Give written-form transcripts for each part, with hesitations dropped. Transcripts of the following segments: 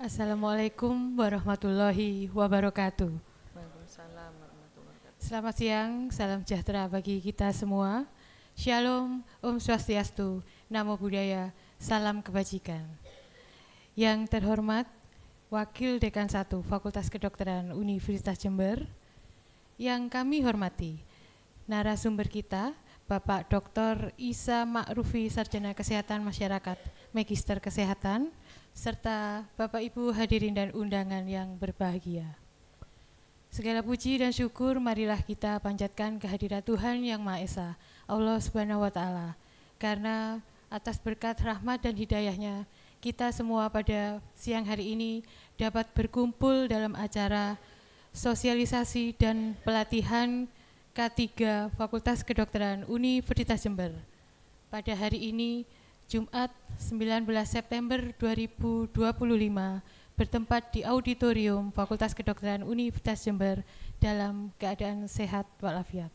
Assalamualaikum warahmatullahi wabarakatuh. Waalaikumsalam warahmatullahi wabarakatuh. Selamat siang, salam sejahtera bagi kita semua. Shalom, Om Swastiastu, Namo Buddhaya, salam kebajikan. Yang terhormat, Wakil Dekan 1 Fakultas Kedokteran Universitas Jember. Yang kami hormati, narasumber kita, Bapak Dr. Isa Ma'rufi, Sarjana Kesehatan Masyarakat, Magister Kesehatan, serta Bapak Ibu hadirin dan undangan yang berbahagia. Segala puji dan syukur marilah kita panjatkan kehadirat Tuhan Yang Maha Esa, Allah Subhanahu wa Ta'ala, karena atas berkat rahmat dan hidayahnya kita semua pada siang hari ini dapat berkumpul dalam acara sosialisasi dan pelatihan K3 Fakultas Kedokteran Universitas Jember pada hari ini Jumat 19 September 2025 bertempat di auditorium Fakultas Kedokteran Universitas Jember dalam keadaan sehat walafiat.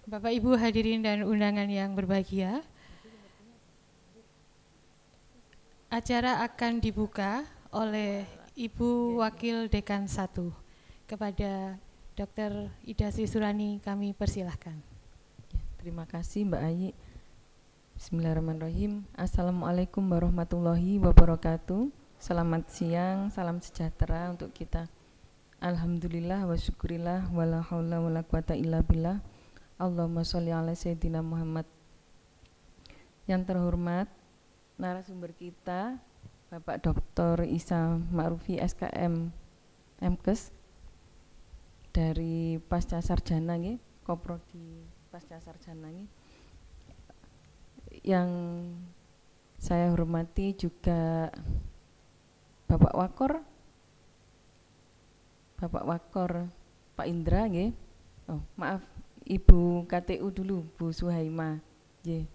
Bapak Ibu hadirin dan undangan yang berbahagia, acara akan dibuka oleh Ibu Wakil Dekan 1. Kepada Dr. Ida Sri Surani kami persilahkan. Terima kasih Mbak Ayi. Bismillahirrahmanirrahim. Assalamualaikum warahmatullahi wabarakatuh. Selamat siang, salam sejahtera untuk kita. Alhamdulillah wa syukurillah wa la haula wa la quwata illa billah. Allahumma sholli ala sayyidina Muhammad. Yang terhormat narasumber kita Bapak Dr. Isa Ma'rufi SKM MKes dari Pasca Sarjana nggih, Koprodi Pasca Sarjana nggih. Yang saya hormati juga Bapak Wakor Pak Indra nggih. Oh, maaf, Ibu KTU dulu, Bu Suhaima nggih.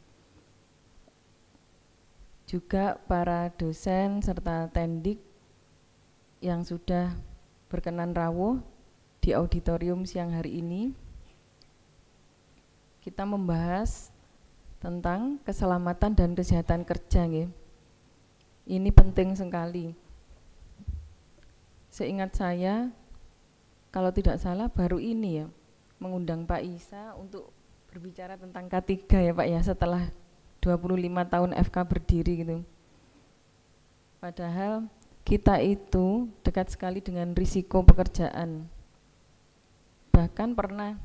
Juga para dosen serta tendik yang sudah berkenan rawuh di auditorium siang hari ini. Kita membahas tentang keselamatan dan kesehatan kerja nggih. Ini penting sekali. Seingat saya, kalau tidak salah baru ini ya mengundang Pak Isa untuk berbicara tentang K3 ya Pak ya, setelah 25 tahun FK berdiri gitu. Padahal kita itu dekat sekali dengan risiko pekerjaan. Bahkan pernah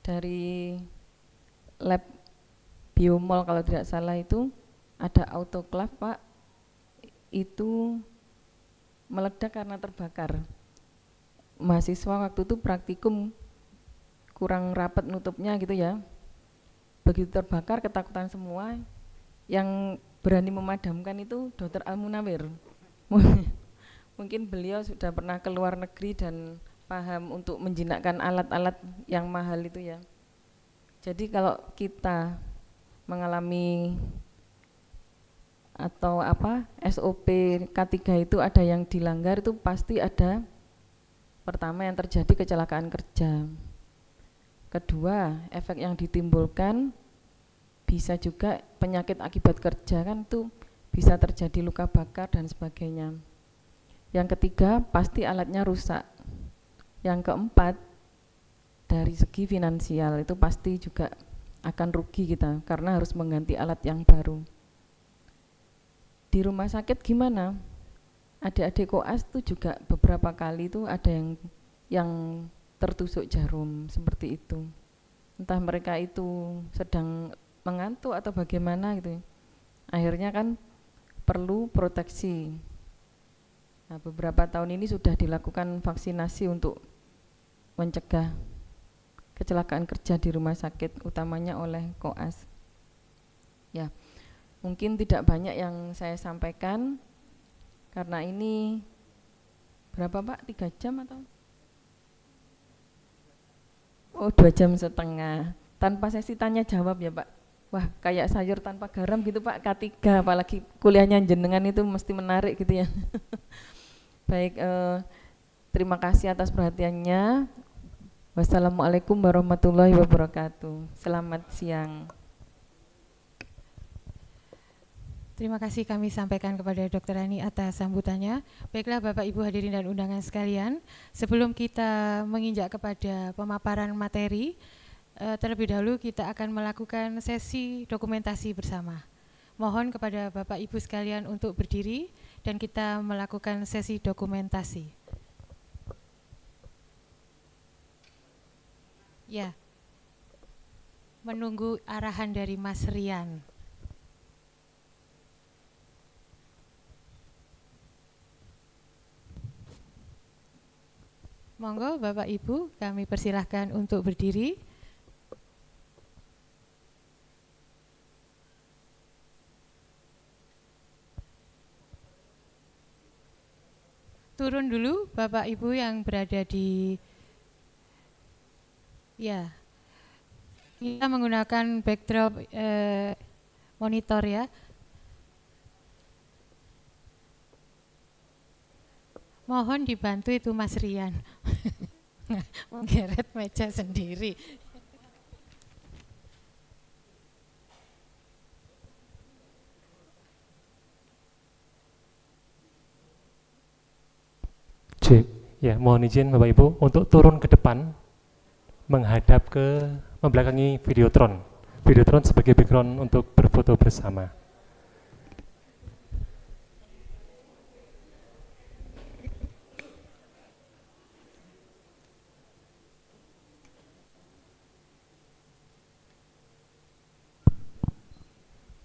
dari lab biomol kalau tidak salah itu ada autoklav Pak, itu meledak karena terbakar. Mahasiswa waktu itu praktikum kurang rapat nutupnya gitu ya. Begitu terbakar ketakutan semua. Yang berani memadamkan itu Dr. Al-Munawir. Mungkin beliau sudah pernah ke luar negeri dan paham untuk menjinakkan alat-alat yang mahal itu ya. Jadi kalau kita mengalami atau SOP K3 itu ada yang dilanggar, itu pasti ada pertama yang terjadi kecelakaan kerja. Kedua, efek yang ditimbulkan bisa juga penyakit akibat kerja, kan itu bisa terjadi luka bakar dan sebagainya. Yang ketiga, pasti alatnya rusak. Yang keempat, dari segi finansial itu pasti juga akan rugi kita karena harus mengganti alat yang baru. Di rumah sakit gimana? Adik-adik koas itu juga beberapa kali itu ada yang tertusuk jarum seperti itu. Entah mereka itu sedang mengantuk atau bagaimana gitu. Akhirnya kan perlu proteksi. Nah, beberapa tahun ini sudah dilakukan vaksinasi untuk mencegah kecelakaan kerja di rumah sakit, utamanya oleh koas. Ya, mungkin tidak banyak yang saya sampaikan karena ini berapa Pak? 3 jam atau? Oh, 2,5 jam. Tanpa sesi tanya jawab ya Pak. Wah, kayak sayur tanpa garam gitu Pak, K3, apalagi kuliahnya jenengan itu mesti menarik gitu ya. Baik, terima kasih atas perhatiannya. Wassalamualaikum warahmatullahi wabarakatuh. Selamat siang. Terima kasih kami sampaikan kepada Dr. Rani atas sambutannya. Baiklah Bapak Ibu hadirin dan undangan sekalian, sebelum kita menginjak kepada pemaparan materi, terlebih dahulu kita akan melakukan sesi dokumentasi bersama. Mohon kepada Bapak Ibu sekalian untuk berdiri dan kita melakukan sesi dokumentasi. Ya, menunggu arahan dari Mas Rian. Monggo Bapak Ibu, kami persilahkan untuk berdiri. Turun dulu Bapak Ibu yang berada di, ya, kita menggunakan backdrop monitor ya. Mohon dibantu itu Mas Rian. Menggeret meja sendiri. Ya, mohon izin Bapak Ibu untuk turun ke depan menghadap ke membelakangi Videotron. Videotron sebagai background untuk berfoto bersama.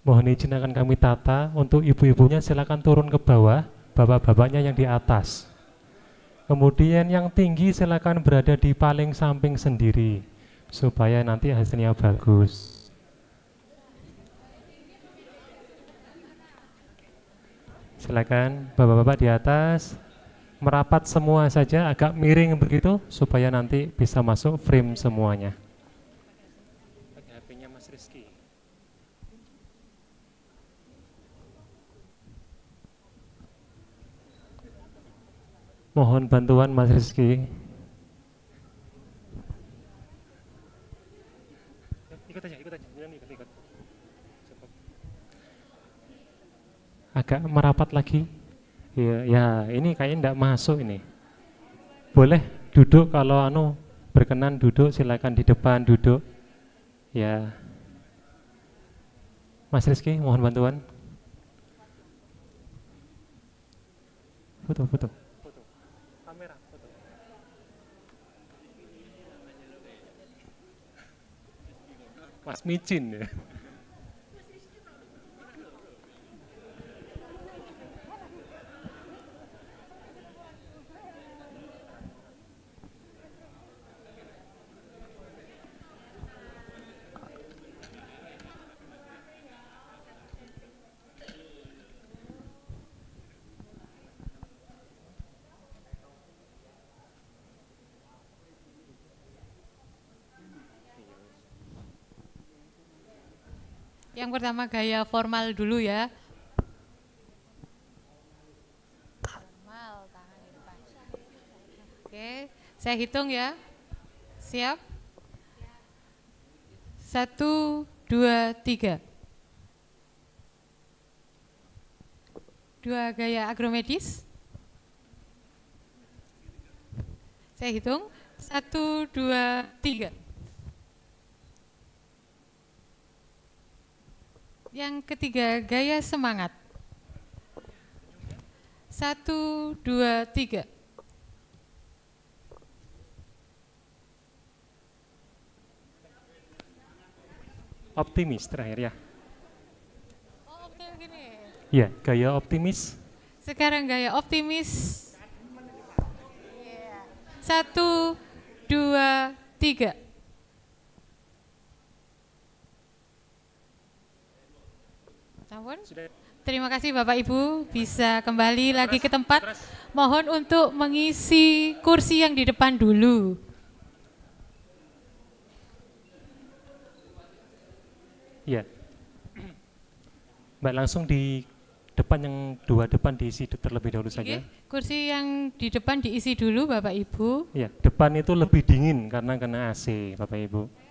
Mohon izin akan kami tata, untuk ibu-ibunya silakan turun ke bawah, bapak-bapaknya yang di atas. Kemudian yang tinggi silakan berada di paling samping sendiri, supaya nanti hasilnya bagus. Silakan bapak-bapak di atas, merapat semua saja, agak miring begitu, supaya nanti bisa masuk frame semuanya. Pakai HP-nya Mas Rizky. Mohon bantuan Mas Rizky. Ikut aja. Ikut. Agak merapat lagi. Ya, ini kayaknya enggak masuk ini. Boleh duduk kalau berkenan duduk, silakan di depan duduk. Ya. Mas Rizky, mohon bantuan. Foto. Mas Micin ya. Yang pertama gaya formal dulu ya. Formal, tangan di depan. Oke, saya hitung ya. Siap? 1, 2, 3. 2 gaya agromedis. Saya hitung 1, 2, 3. Yang ketiga, gaya semangat. 1, 2, 3. Optimis terakhir ya. Oh, oke begini. Ya, gaya optimis. Sekarang gaya optimis. 1, 2, 3. Terima kasih Bapak Ibu, bisa kembali lagi ke tempat. Mohon untuk mengisi kursi yang di depan dulu. Ya. Mbak, langsung di depan, yang 2 depan diisi terlebih dahulu saja. Kursi yang di depan diisi dulu Bapak Ibu. Ya, depan itu lebih dingin karena kena AC Bapak Ibu.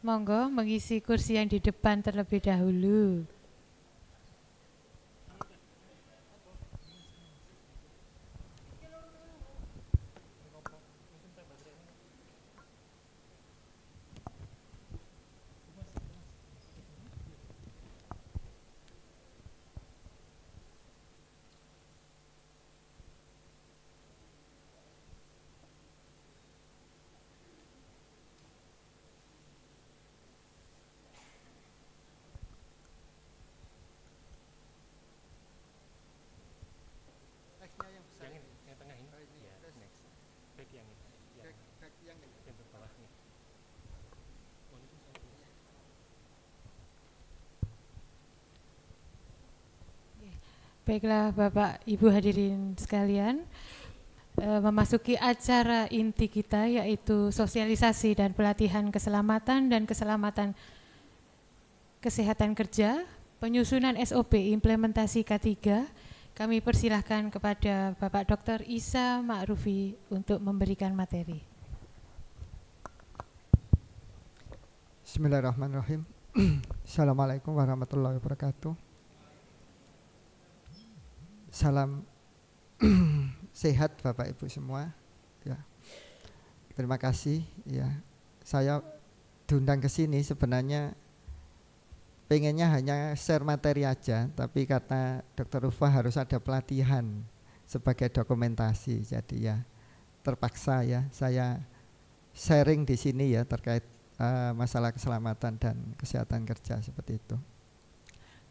monggo mengisi kursi yang di depan terlebih dahulu. Baiklah Bapak Ibu hadirin sekalian, memasuki acara inti kita yaitu sosialisasi dan pelatihan keselamatan dan keselamatan kesehatan kerja, penyusunan SOP implementasi K3. Kami persilahkan kepada Bapak Dr. Isa Ma'rufi untuk memberikan materi. Bismillahirrahmanirrahim. Assalamualaikum warahmatullahi wabarakatuh. Salam sehat Bapak Ibu semua. Ya. Terima kasih. Ya, saya diundang ke sini sebenarnya pengennya hanya share materi aja, tapi kata Dr. Rufa harus ada pelatihan sebagai dokumentasi. Jadi ya terpaksa ya saya sharing di sini ya terkait masalah keselamatan dan kesehatan kerja seperti itu.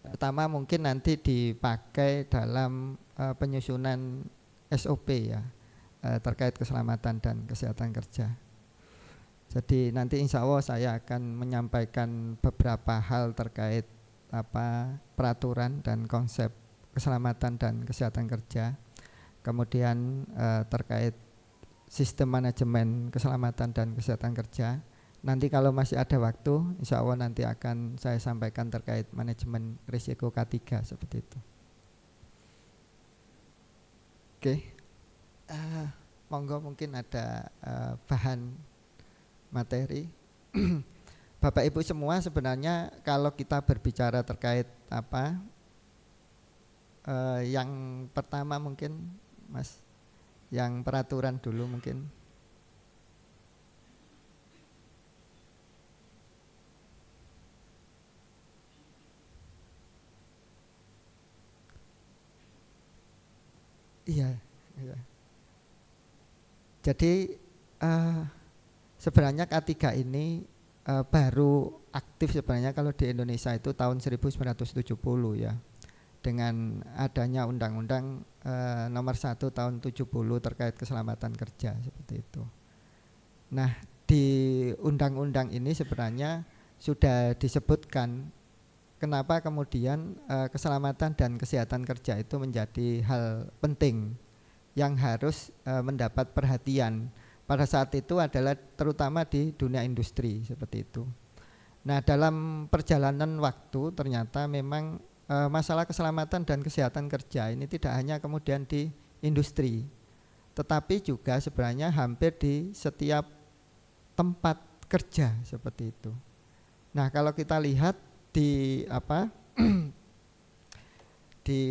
Pertama mungkin nanti dipakai dalam penyusunan SOP ya terkait keselamatan dan kesehatan kerja. Jadi nanti insya Allah saya akan menyampaikan beberapa hal terkait peraturan dan konsep keselamatan dan kesehatan kerja. Kemudian terkait sistem manajemen keselamatan dan kesehatan kerja. Nanti kalau masih ada waktu, insya Allah nanti akan saya sampaikan terkait manajemen risiko K3 seperti itu. Oke, monggo mungkin ada bahan materi. Bapak Ibu semua sebenarnya kalau kita berbicara terkait yang pertama mungkin Mas, yang peraturan dulu mungkin. Iya, iya. Jadi sebenarnya K3 ini baru aktif sebenarnya kalau di Indonesia itu tahun 1970 ya. Dengan adanya Undang-Undang nomor 1 tahun 70 terkait keselamatan kerja seperti itu. Nah, di undang-undang ini sebenarnya sudah disebutkan kenapa kemudian keselamatan dan kesehatan kerja itu menjadi hal penting yang harus mendapat perhatian pada saat itu adalah terutama di dunia industri seperti itu. Nah, dalam perjalanan waktu ternyata memang masalah keselamatan dan kesehatan kerja ini tidak hanya kemudian di industri, tetapi juga sebenarnya hampir di setiap tempat kerja seperti itu. Nah, kalau kita lihat di di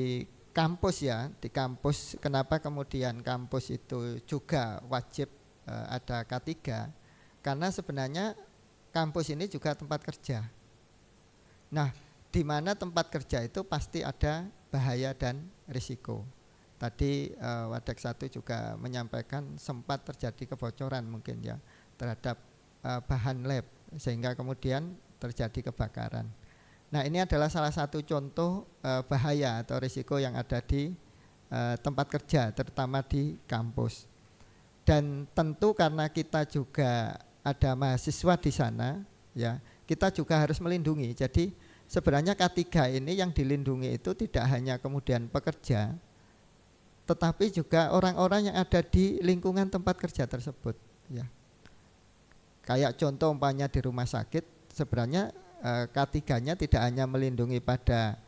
kampus ya, di kampus kenapa kemudian kampus itu juga wajib ada K3 karena sebenarnya kampus ini juga tempat kerja. Nah, di mana tempat kerja itu pasti ada bahaya dan risiko. Tadi Wadak 1 juga menyampaikan sempat terjadi kebocoran mungkin ya terhadap bahan lab sehingga kemudian terjadi kebakaran. Nah, ini adalah salah satu contoh bahaya atau risiko yang ada di tempat kerja, terutama di kampus. Dan tentu karena kita juga ada mahasiswa di sana, ya, kita juga harus melindungi. Jadi sebenarnya K3 ini yang dilindungi itu tidak hanya kemudian pekerja, tetapi juga orang-orang yang ada di lingkungan tempat kerja tersebut. Ya. Kayak contoh umpamanya di rumah sakit, sebenarnya K3-nya tidak hanya melindungi pada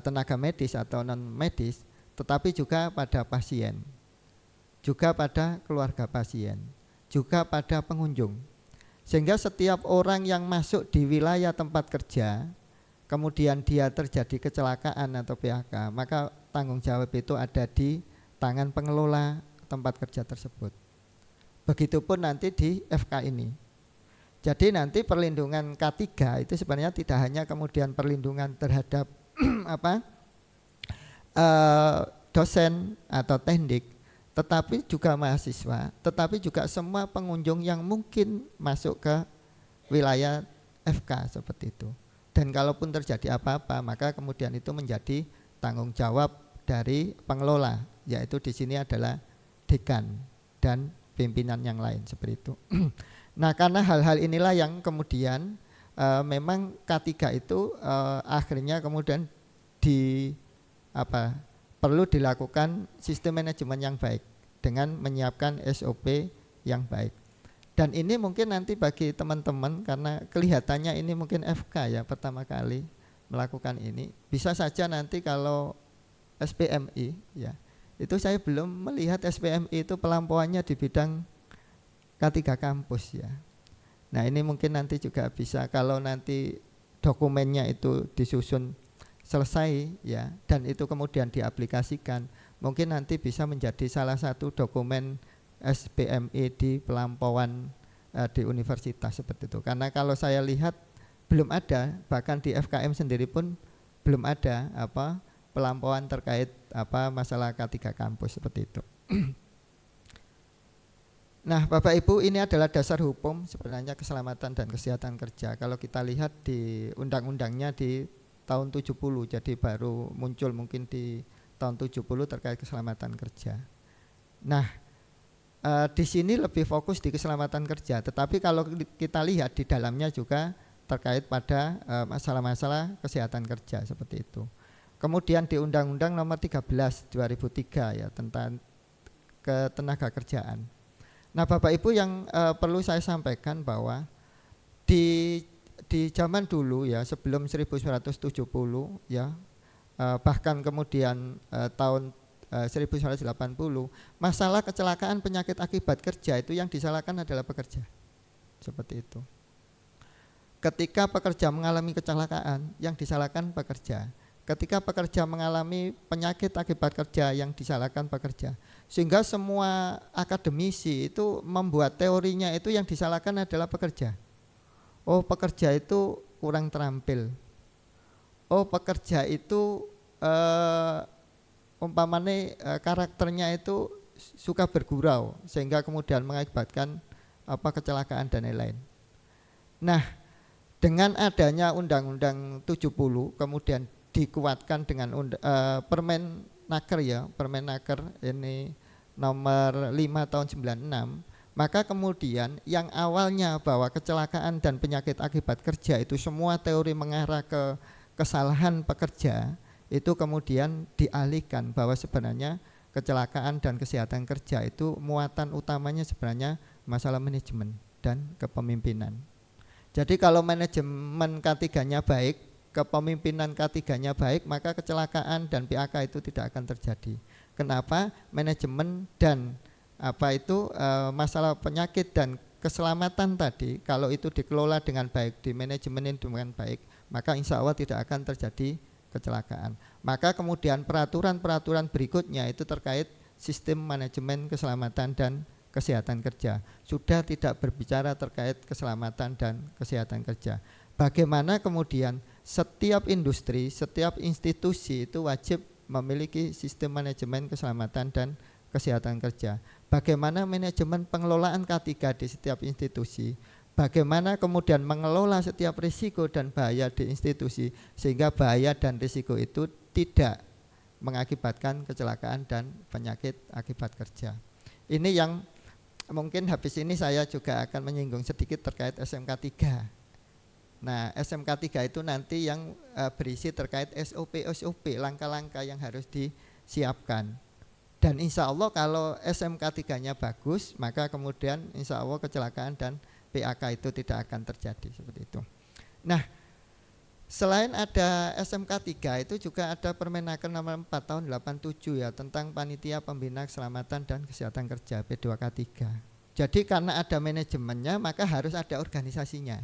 tenaga medis atau non medis, tetapi juga pada pasien, juga pada keluarga pasien, juga pada pengunjung. Sehingga setiap orang yang masuk di wilayah tempat kerja, kemudian dia terjadi kecelakaan atau PHK, maka tanggung jawab itu ada di tangan pengelola tempat kerja tersebut. Begitupun nanti di FK ini. Jadi nanti perlindungan K3 itu sebenarnya tidak hanya kemudian perlindungan terhadap dosen atau teknik, tetapi juga mahasiswa, tetapi juga semua pengunjung yang mungkin masuk ke wilayah FK seperti itu. Dan kalaupun terjadi apa-apa, maka kemudian itu menjadi tanggung jawab dari pengelola, yaitu di sini adalah dekan dan pimpinan yang lain seperti itu. Nah, karena hal-hal inilah yang kemudian memang K3 itu akhirnya kemudian perlu dilakukan sistem manajemen yang baik dengan menyiapkan SOP yang baik. Dan ini mungkin nanti bagi teman-teman, karena kelihatannya ini mungkin FK ya pertama kali melakukan ini, bisa saja nanti kalau SPMI ya, itu saya belum melihat SPMI itu pelampauannya di bidang K3 kampus ya. Nah, ini mungkin nanti juga bisa kalau nanti dokumennya itu disusun selesai ya, dan itu kemudian diaplikasikan, mungkin nanti bisa menjadi salah satu dokumen SPMI di pelampauan di universitas seperti itu. Karena kalau saya lihat belum ada, bahkan di FKM sendiri pun belum ada pelampauan terkait masalah K3 kampus seperti itu. Nah, Bapak Ibu, ini adalah dasar hukum sebenarnya keselamatan dan kesehatan kerja. Kalau kita lihat di undang-undangnya di tahun 70, jadi baru muncul mungkin di tahun 70 terkait keselamatan kerja. Nah, di sini lebih fokus di keselamatan kerja, tetapi kalau kita lihat di dalamnya juga terkait pada masalah-masalah kesehatan kerja seperti itu. Kemudian di Undang-Undang Nomor 13 2003 ya tentang ketenaga kerjaan. Nah, Bapak Ibu, yang perlu saya sampaikan bahwa di zaman dulu ya, sebelum 1970 ya, bahkan kemudian tahun 1980, masalah kecelakaan penyakit akibat kerja itu yang disalahkan adalah pekerja. Seperti itu. Ketika pekerja mengalami kecelakaan, yang disalahkan pekerja. Ketika pekerja mengalami penyakit akibat kerja, yang disalahkan pekerja. Sehingga semua akademisi itu membuat teorinya itu yang disalahkan adalah pekerja. Oh, pekerja itu kurang terampil. Oh, pekerja itu umpamanya karakternya itu suka bergurau sehingga kemudian mengakibatkan kecelakaan dan lain-lain. Nah, dengan adanya Undang-Undang 70 kemudian dikuatkan dengan Permenaker ya, Permenaker ini nomor 5 tahun 96, maka kemudian yang awalnya bahwa kecelakaan dan penyakit akibat kerja itu semua teori mengarah ke kesalahan pekerja, itu kemudian dialihkan bahwa sebenarnya kecelakaan dan kesehatan kerja itu muatan utamanya sebenarnya masalah manajemen dan kepemimpinan. Jadi kalau manajemen K3-nya baik, kepemimpinan K3-nya baik, maka kecelakaan dan PHK itu tidak akan terjadi. Kenapa? Manajemen dan masalah penyakit dan keselamatan tadi, kalau itu dikelola dengan baik, dimanajemenin dengan baik, maka insya Allah tidak akan terjadi kecelakaan. Maka kemudian peraturan-peraturan berikutnya itu terkait sistem manajemen keselamatan dan kesehatan kerja. Sudah tidak berbicara terkait keselamatan dan kesehatan kerja. Bagaimana kemudian setiap industri, setiap institusi itu wajib memiliki sistem manajemen keselamatan dan kesehatan kerja. Bagaimana manajemen pengelolaan K3 di setiap institusi, bagaimana kemudian mengelola setiap risiko dan bahaya di institusi sehingga bahaya dan risiko itu tidak mengakibatkan kecelakaan dan penyakit akibat kerja. Ini yang mungkin habis ini saya juga akan menyinggung sedikit terkait SMK 3. Nah, SMK 3 itu nanti yang berisi terkait SOP, langkah-langkah yang harus disiapkan. Dan insya Allah kalau SMK 3-nya bagus, maka kemudian insya Allah kecelakaan dan PHK itu tidak akan terjadi seperti itu. Nah, selain ada SMK 3 itu juga ada Permenaker nomor 4 tahun 87 ya tentang Panitia Pembina Keselamatan dan Kesehatan Kerja P2K3. Jadi karena ada manajemennya maka harus ada organisasinya.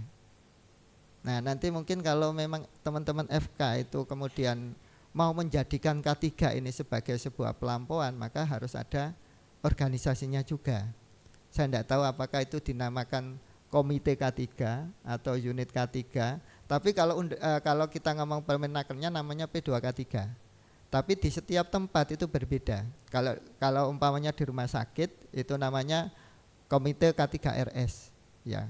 Nah nanti mungkin kalau memang teman-teman FK itu kemudian mau menjadikan K3 ini sebagai sebuah pelampauan, maka harus ada organisasinya juga. Saya tidak tahu apakah itu dinamakan komite K3 atau unit K3, tapi kalau kita ngomong Permenakernya namanya P2K3. Tapi di setiap tempat itu berbeda. Kalau umpamanya di rumah sakit itu namanya komite K3RS, ya,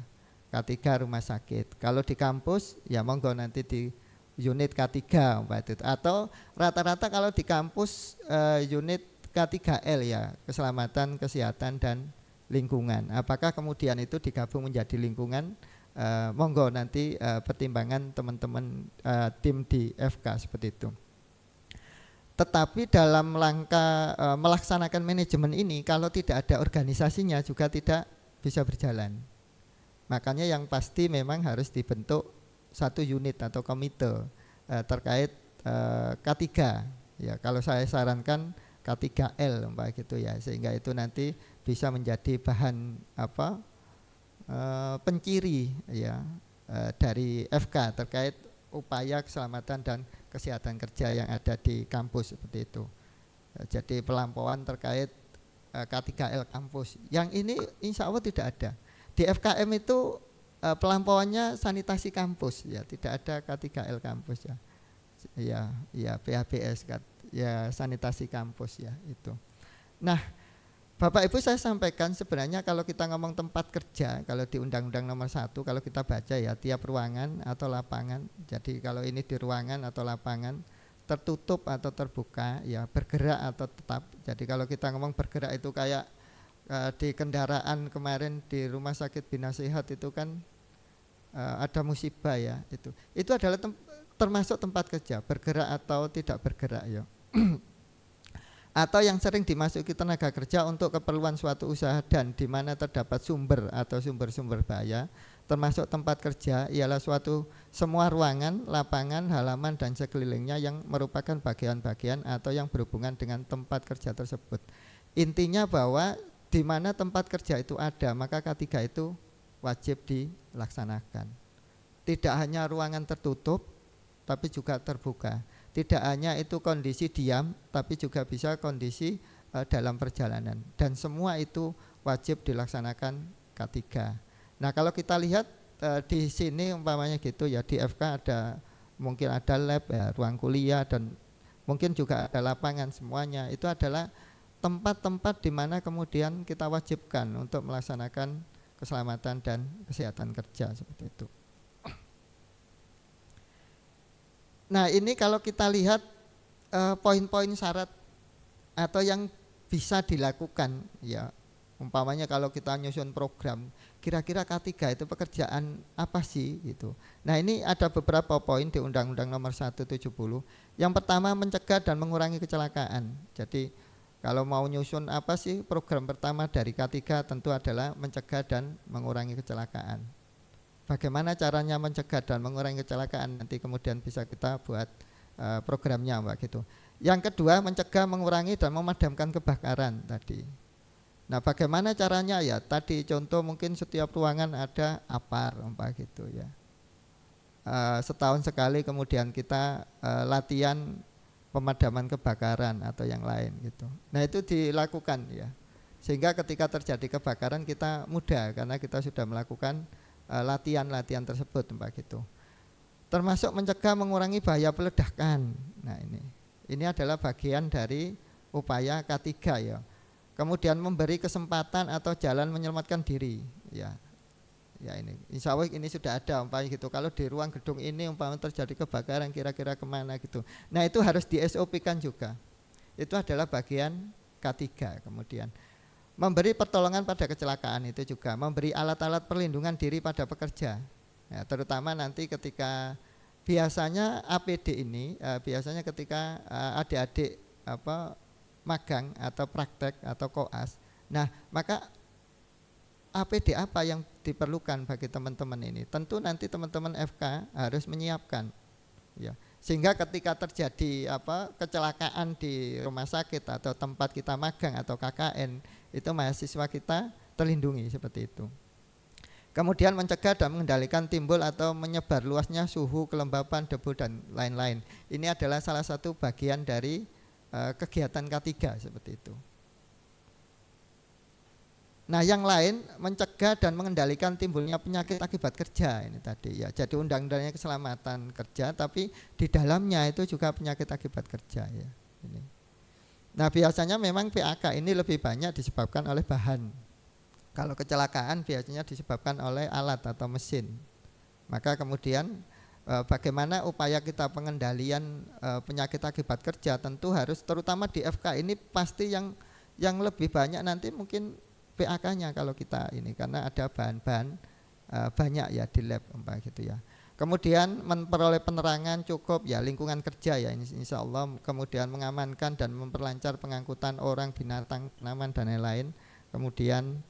K3 rumah sakit. Kalau di kampus ya monggo nanti di unit K3 itu. Atau rata-rata kalau di kampus unit K3L ya, keselamatan, kesehatan dan lingkungan. Apakah kemudian itu digabung menjadi lingkungan? Monggo nanti pertimbangan teman-teman tim di FK seperti itu. Tetapi dalam langkah melaksanakan manajemen ini, kalau tidak ada organisasinya juga tidak bisa berjalan. Makanya yang pasti memang harus dibentuk satu unit atau komite terkait K3. Ya, kalau saya sarankan K3L gitu ya, sehingga itu nanti bisa menjadi bahan penciri ya dari FK terkait upaya keselamatan dan kesehatan kerja yang ada di kampus seperti itu. Jadi pelampauan terkait K3L kampus. Yang ini insya Allah tidak ada. Di FKM itu pelampauannya sanitasi kampus ya, tidak ada K3L kampus ya. Ya PHBS ya, sanitasi kampus ya itu. Nah, Bapak Ibu saya sampaikan sebenarnya kalau kita ngomong tempat kerja, kalau di Undang-Undang Nomor 1 kalau kita baca ya tiap ruangan atau lapangan. Jadi kalau ini di ruangan atau lapangan tertutup atau terbuka ya, bergerak atau tetap. Jadi kalau kita ngomong bergerak itu kayak di kendaraan kemarin di Rumah Sakit Bina Sehat itu kan ada musibah ya itu. Itu adalah termasuk tempat kerja, bergerak atau tidak bergerak ya. Atau yang sering dimasuki tenaga kerja untuk keperluan suatu usaha dan di mana terdapat sumber atau sumber-sumber bahaya, termasuk tempat kerja ialah semua ruangan, lapangan, halaman dan sekelilingnya yang merupakan bagian-bagian atau yang berhubungan dengan tempat kerja tersebut. Intinya bahwa di mana tempat kerja itu ada, maka K3 itu wajib dilaksanakan. Tidak hanya ruangan tertutup, tapi juga terbuka. Tidak hanya itu kondisi diam, tapi juga bisa kondisi dalam perjalanan. Dan semua itu wajib dilaksanakan K3. Nah kalau kita lihat di sini umpamanya gitu ya, di FK mungkin ada lab ya, ruang kuliah dan mungkin juga ada lapangan, semuanya itu adalah tempat-tempat di mana kemudian kita wajibkan untuk melaksanakan keselamatan dan kesehatan kerja seperti itu. Nah ini kalau kita lihat poin-poin syarat atau yang bisa dilakukan ya, umpamanya kalau kita nyusun program, kira-kira K3 itu pekerjaan apa sih gitu. Nah ini ada beberapa poin di Undang-Undang Nomor 170. Yang pertama mencegah dan mengurangi kecelakaan. Jadi kalau mau nyusun apa sih program pertama dari K3 tentu adalah mencegah dan mengurangi kecelakaan. Bagaimana caranya mencegah dan mengurangi kecelakaan, nanti kemudian bisa kita buat programnya Mbak gitu. Yang kedua mencegah, mengurangi dan memadamkan kebakaran tadi. Nah bagaimana caranya ya, tadi contoh mungkin setiap ruangan ada APAR Mbak gitu ya. Setahun sekali kemudian kita latihan pemadaman kebakaran atau yang lain gitu. Nah itu dilakukan ya, sehingga ketika terjadi kebakaran kita mudah karena kita sudah melakukan latihan-latihan tersebut Mbak gitu. Termasuk mencegah, mengurangi bahaya peledakan. Nah ini adalah bagian dari upaya K3 ya. Kemudian memberi kesempatan atau jalan menyelamatkan diri ya. Ya ini insya Allah ini sudah ada umpamanya gitu. Kalau di ruang gedung ini umpamanya terjadi kebakaran kira-kira kemana gitu. Nah itu harus di SOP-kan juga. Itu adalah bagian K3. Kemudian memberi pertolongan pada kecelakaan itu juga, memberi alat-alat perlindungan diri pada pekerja ya, terutama nanti ketika biasanya APD ini biasanya ketika adik-adik magang atau praktek atau koas. Nah maka APD apa yang diperlukan bagi teman-teman ini, tentu nanti teman-teman FK harus menyiapkan ya, sehingga ketika terjadi kecelakaan di rumah sakit atau tempat kita magang atau KKN, itu mahasiswa kita terlindungi seperti itu. Kemudian mencegah dan mengendalikan timbul atau menyebar luasnya suhu, kelembapan, debu dan lain-lain. Ini adalah salah satu bagian dari kegiatan K3 seperti itu. Nah, yang lain mencegah dan mengendalikan timbulnya penyakit akibat kerja ini tadi ya. Jadi undang-undangnya keselamatan kerja, tapi di dalamnya itu juga penyakit akibat kerja ya. Ini. Nah, biasanya memang PAK ini lebih banyak disebabkan oleh bahan. Kalau kecelakaan biasanya disebabkan oleh alat atau mesin. Maka kemudian bagaimana upaya kita pengendalian penyakit akibat kerja, tentu harus terutama di FK ini pasti yang lebih banyak nanti mungkin PAK-nya kalau kita ini, karena ada bahan-bahan banyak ya di lab gitu ya. Kemudian memperoleh penerangan cukup ya, lingkungan kerja ya, ini insya Allah. Kemudian mengamankan dan memperlancar pengangkutan orang, binatang, tanaman dan lain-lain. Kemudian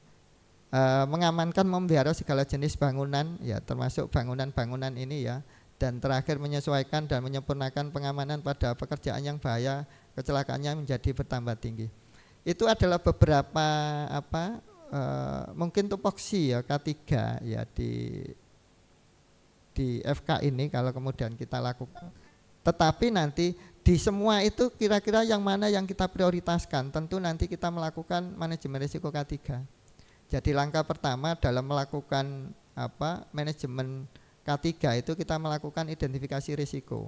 mengamankan, memelihara segala jenis bangunan ya, termasuk bangunan-bangunan ini ya. Dan terakhir menyesuaikan dan menyempurnakan pengamanan pada pekerjaan yang bahaya kecelakaannya menjadi bertambah tinggi. Itu adalah beberapa mungkin tupoksi ya K3 ya di FK ini kalau kemudian kita lakukan. Tetapi nanti di semua itu kira-kira yang mana yang kita prioritaskan, tentu nanti kita melakukan manajemen risiko K3. Jadi langkah pertama dalam melakukan manajemen K3 itu kita melakukan identifikasi risiko.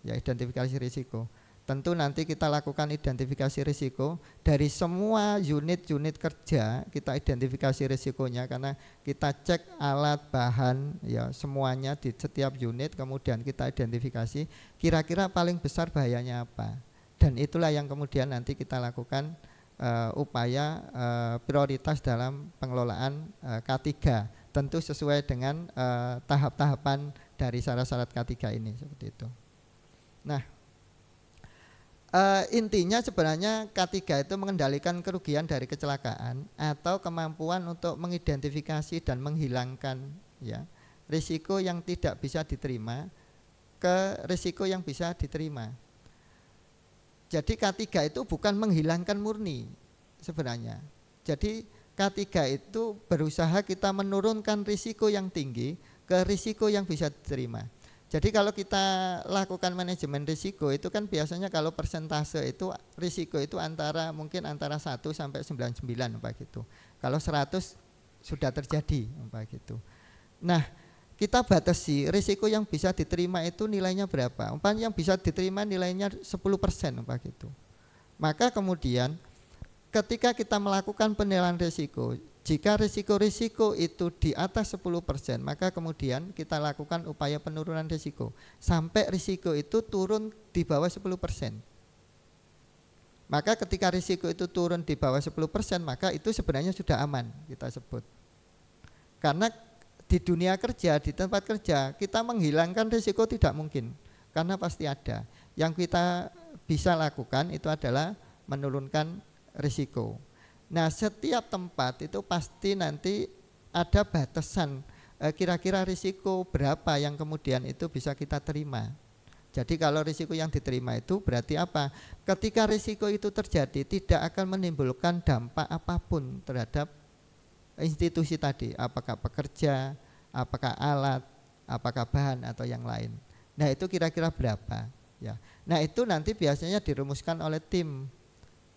Ya, identifikasi risiko. Tentu nanti kita lakukan identifikasi risiko dari semua unit-unit kerja, kita identifikasi risikonya karena kita cek alat, bahan ya semuanya di setiap unit, kemudian kita identifikasi kira-kira paling besar bahayanya apa. Dan itulah yang kemudian nanti kita lakukan upaya prioritas dalam pengelolaan K3, tentu sesuai dengan tahap-tahapan dari syarat-syarat K3 ini seperti itu. Nah, intinya sebenarnya K3 itu mengendalikan kerugian dari kecelakaan atau kemampuan untuk mengidentifikasi dan menghilangkan ya risiko yang tidak bisa diterima ke risiko yang bisa diterima. Jadi K3 itu bukan menghilangkan murni sebenarnya. Jadi K3 itu berusaha kita menurunkan risiko yang tinggi ke risiko yang bisa diterima. Jadi kalau kita lakukan manajemen risiko itu kan biasanya kalau persentase itu risiko itu mungkin antara 1 sampai 99 begitu. Kalau 100 sudah terjadi begitu. Nah, kita batasi risiko yang bisa diterima itu nilainya berapa. Umpamanya yang bisa diterima nilainya 10% begitu. Maka kemudian ketika kita melakukan penilaian risiko, jika risiko-risiko itu di atas 10%, maka kemudian kita lakukan upaya penurunan risiko sampai risiko itu turun di bawah 10%. Maka ketika risiko itu turun di bawah 10%, maka itu sebenarnya sudah aman kita sebut. Karena di dunia kerja, di tempat kerja, kita menghilangkan risiko tidak mungkin, karena pasti ada. Yang kita bisa lakukan itu adalah menurunkan risiko. Nah, setiap tempat itu pasti nanti ada batasan kira-kira risiko berapa yang kemudian itu bisa kita terima. Jadi kalau risiko yang diterima itu berarti apa? Ketika risiko itu terjadi tidak akan menimbulkan dampak apapun terhadap institusi tadi, apakah pekerja, apakah alat, apakah bahan atau yang lain. Nah, itu kira-kira berapa ya. Nah, itu nanti biasanya dirumuskan oleh tim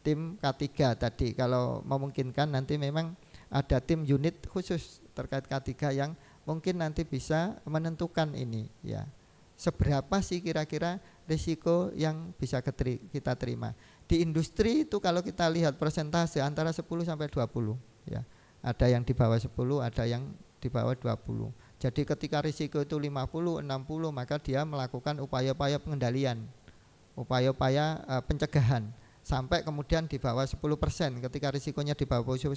K3 tadi. Kalau memungkinkan nanti memang ada tim unit khusus terkait K3 yang mungkin nanti bisa menentukan ini ya. Seberapa sih kira-kira risiko yang bisa kita terima. Di industri itu kalau kita lihat persentase antara 10 sampai 20 ya. Ada yang di bawah 10, ada yang di bawah 20. Jadi ketika risiko itu 50, 60, maka dia melakukan upaya-upaya pengendalian, upaya-upaya pencegahan sampai kemudian di bawah 10%. Ketika risikonya di bawah 10%,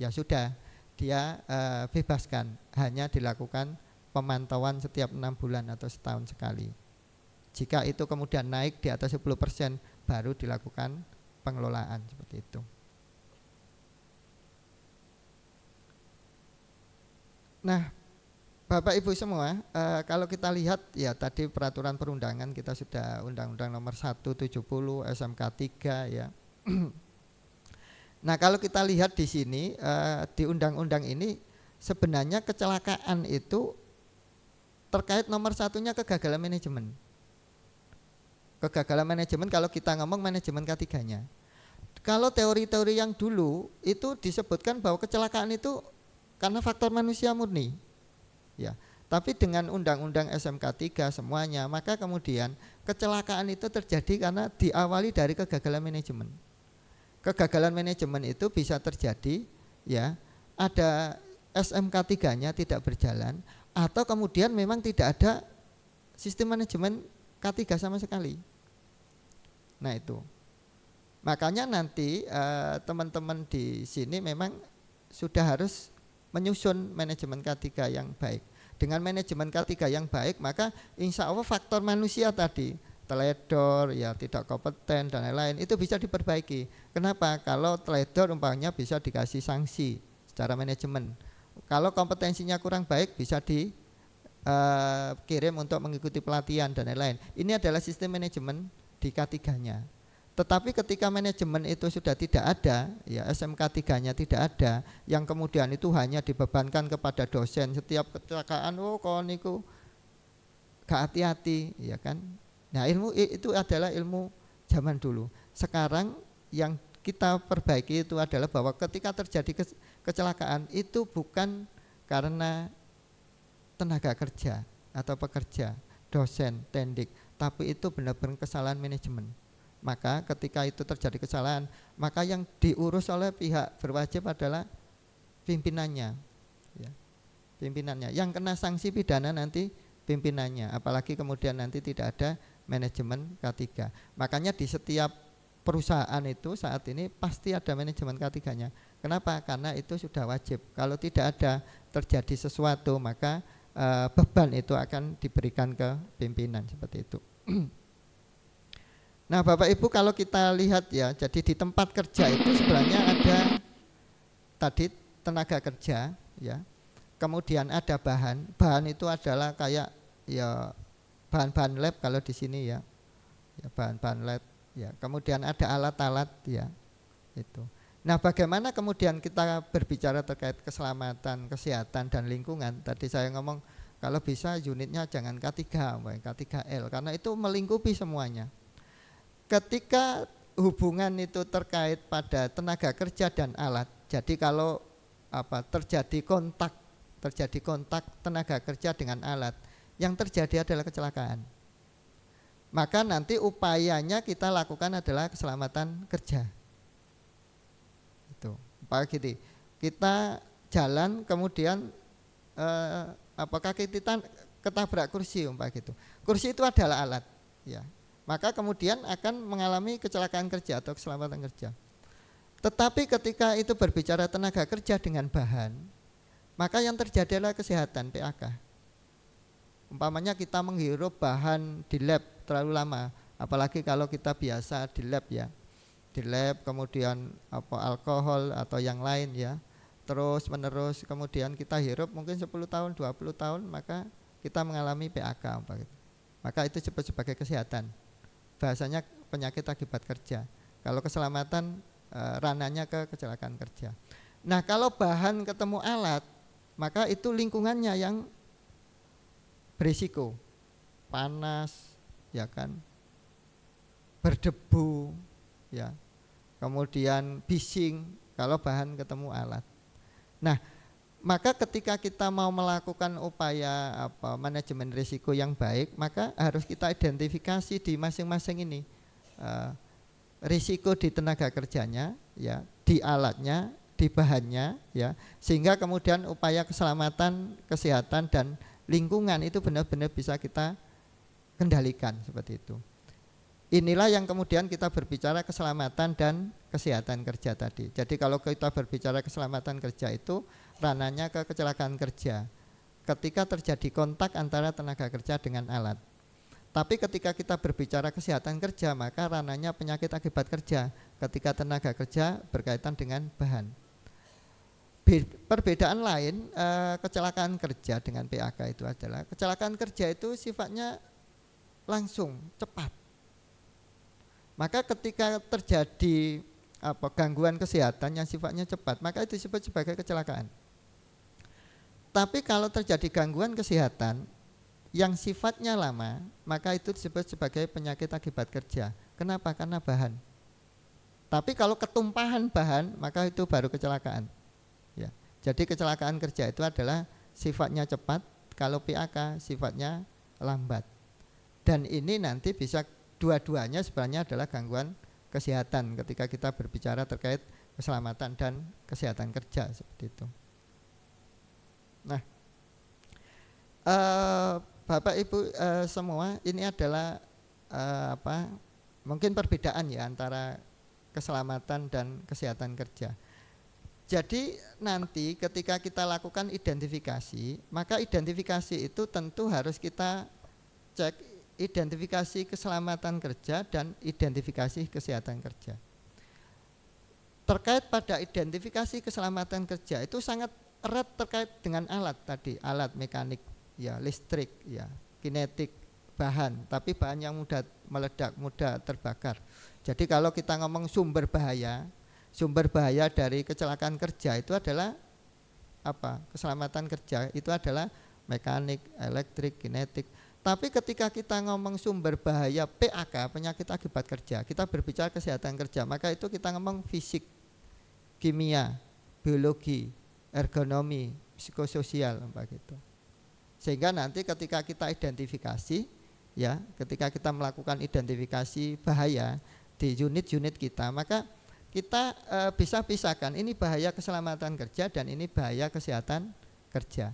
ya sudah dia bebaskan, hanya dilakukan pemantauan setiap 6 bulan atau setahun sekali. Jika itu kemudian naik di atas 10%, baru dilakukan pengelolaan seperti itu. Nah, Bapak Ibu semua, kalau kita lihat ya tadi peraturan perundangan kita sudah Undang-Undang nomor 170 SMK 3 ya. Nah, kalau kita lihat di sini di undang-undang ini sebenarnya kecelakaan itu terkait nomor satunya kegagalan manajemen. Kegagalan manajemen kalau kita ngomong manajemen K3-nya. Kalau teori-teori yang dulu itu disebutkan bahwa kecelakaan itu karena faktor manusia murni. Ya. Tapi dengan undang-undang SMK 3 semuanya, maka kemudian kecelakaan itu terjadi karena diawali dari kegagalan manajemen. Kegagalan manajemen itu bisa terjadi ya, ada SMK 3-nya tidak berjalan atau kemudian memang tidak ada sistem manajemen K3 sama sekali. Nah, itu. Makanya nanti teman-teman di sini memang sudah harus menyusun manajemen K3 yang baik. Dengan manajemen K3 yang baik, maka insya Allah faktor manusia tadi, teledor, ya tidak kompeten dan lain-lain itu bisa diperbaiki. Kenapa? Kalau teledor umpamanya bisa dikasih sanksi secara manajemen. Kalau kompetensinya kurang baik bisa dikirim untuk mengikuti pelatihan dan lain-lain. Ini adalah sistem manajemen di K3-nya. Tetapi ketika manajemen itu sudah tidak ada, ya SMK 3-nya tidak ada, yang kemudian itu hanya dibebankan kepada dosen setiap kecelakaan, oh kau niku gak hati-hati, ya kan? Nah, ilmu itu adalah ilmu zaman dulu. Sekarang yang kita perbaiki itu adalah bahwa ketika terjadi kecelakaan itu bukan karena tenaga kerja atau pekerja, dosen, tendik, tapi itu benar-benar kesalahan manajemen. Maka ketika itu terjadi kesalahan, maka yang diurus oleh pihak berwajib adalah pimpinannya, ya. Pimpinannya. Yang kena sanksi pidana nanti pimpinannya, apalagi kemudian nanti tidak ada manajemen K3. Makanya di setiap perusahaan itu saat ini pasti ada manajemen K3-nya. Kenapa? Karena itu sudah wajib. Kalau tidak ada, terjadi sesuatu, maka beban itu akan diberikan ke pimpinan seperti itu. Nah, Bapak Ibu, kalau kita lihat ya, jadi di tempat kerja itu sebenarnya ada tadi tenaga kerja, ya. Kemudian ada bahan itu adalah kayak ya bahan-bahan lab kalau di sini ya, bahan-bahan lab, ya. Kemudian ada alat-alat, ya, itu. Nah, bagaimana kemudian kita berbicara terkait keselamatan, kesehatan dan lingkungan? Tadi saya ngomong kalau bisa unitnya jangan K3, K3L, karena itu melingkupi semuanya. Ketika hubungan itu terkait pada tenaga kerja dan alat, jadi kalau terjadi kontak tenaga kerja dengan alat, yang terjadi adalah kecelakaan. Maka nanti upayanya kita lakukan adalah keselamatan kerja. Itu, gitu. Kita jalan kemudian kaki kita ketabrak kursi, gitu. Kursi itu adalah alat, ya. Maka kemudian akan mengalami kecelakaan kerja atau keselamatan kerja. Tetapi ketika itu berbicara tenaga kerja dengan bahan, maka yang terjadi adalah kesehatan, PAK. Umpamanya kita menghirup bahan di lab terlalu lama, apalagi kalau kita biasa di lab, ya. Di lab kemudian alkohol atau yang lain, ya. Terus menerus kemudian kita hirup mungkin 10 tahun, 20 tahun, maka kita mengalami PAK, maka itu disebut sebagai kesehatan. Bahasanya penyakit akibat kerja. Kalau keselamatan ranahnya ke kecelakaan kerja. Nah, kalau bahan ketemu alat, maka itu lingkungannya yang berisiko. Panas, ya kan, berdebu, ya. Kemudian bising kalau bahan ketemu alat. Nah, maka ketika kita mau melakukan upaya manajemen risiko yang baik, maka harus kita identifikasi di masing-masing ini risiko di tenaga kerjanya, ya, di alatnya, di bahannya, ya, sehingga kemudian upaya keselamatan, kesehatan dan lingkungan itu benar-benar bisa kita kendalikan seperti itu. Inilah yang kemudian kita berbicara keselamatan dan kesehatan kerja tadi. Jadi kalau kita berbicara keselamatan kerja itu ranahnya ke kecelakaan kerja ketika terjadi kontak antara tenaga kerja dengan alat. Tapi ketika kita berbicara kesehatan kerja, maka ranahnya penyakit akibat kerja ketika tenaga kerja berkaitan dengan bahan. Perbedaan lain kecelakaan kerja dengan PAK itu adalah kecelakaan kerja itu sifatnya langsung, cepat. Maka ketika terjadi gangguan kesehatan yang sifatnya cepat, maka itu disebut sebagai kecelakaan. Tapi kalau terjadi gangguan kesehatan yang sifatnya lama, maka itu disebut sebagai penyakit akibat kerja. Kenapa? Karena bahan. Tapi kalau ketumpahan bahan, maka itu baru kecelakaan. Ya. Jadi kecelakaan kerja itu adalah sifatnya cepat, kalau PAK sifatnya lambat. Dan ini nanti bisa dua-duanya sebenarnya adalah gangguan kesehatan ketika kita berbicara terkait keselamatan dan kesehatan kerja seperti itu. Nah, Bapak Ibu semua, ini adalah mungkin perbedaan ya antara keselamatan dan kesehatan kerja. Jadi nanti ketika kita lakukan identifikasi, maka identifikasi itu tentu harus kita cek identifikasi keselamatan kerja dan identifikasi kesehatan kerja. Terkait pada identifikasi keselamatan kerja itu sangat erat terkait dengan alat tadi, alat mekanik, ya listrik, ya kinetik, bahan, tapi bahan yang mudah meledak, mudah terbakar. Jadi kalau kita ngomong sumber bahaya dari kecelakaan kerja itu adalah apa? Keselamatan kerja itu adalah mekanik, elektrik, kinetik. Tapi ketika kita ngomong sumber bahaya PAK, penyakit akibat kerja, kita berbicara kesehatan kerja, maka itu kita ngomong fisik, kimia, biologi, ergonomi, psikososial, begitu. Sehingga nanti ketika kita identifikasi, ya, ketika kita melakukan identifikasi bahaya di unit-unit kita, maka kita bisa pisahkan ini bahaya keselamatan kerja dan ini bahaya kesehatan kerja.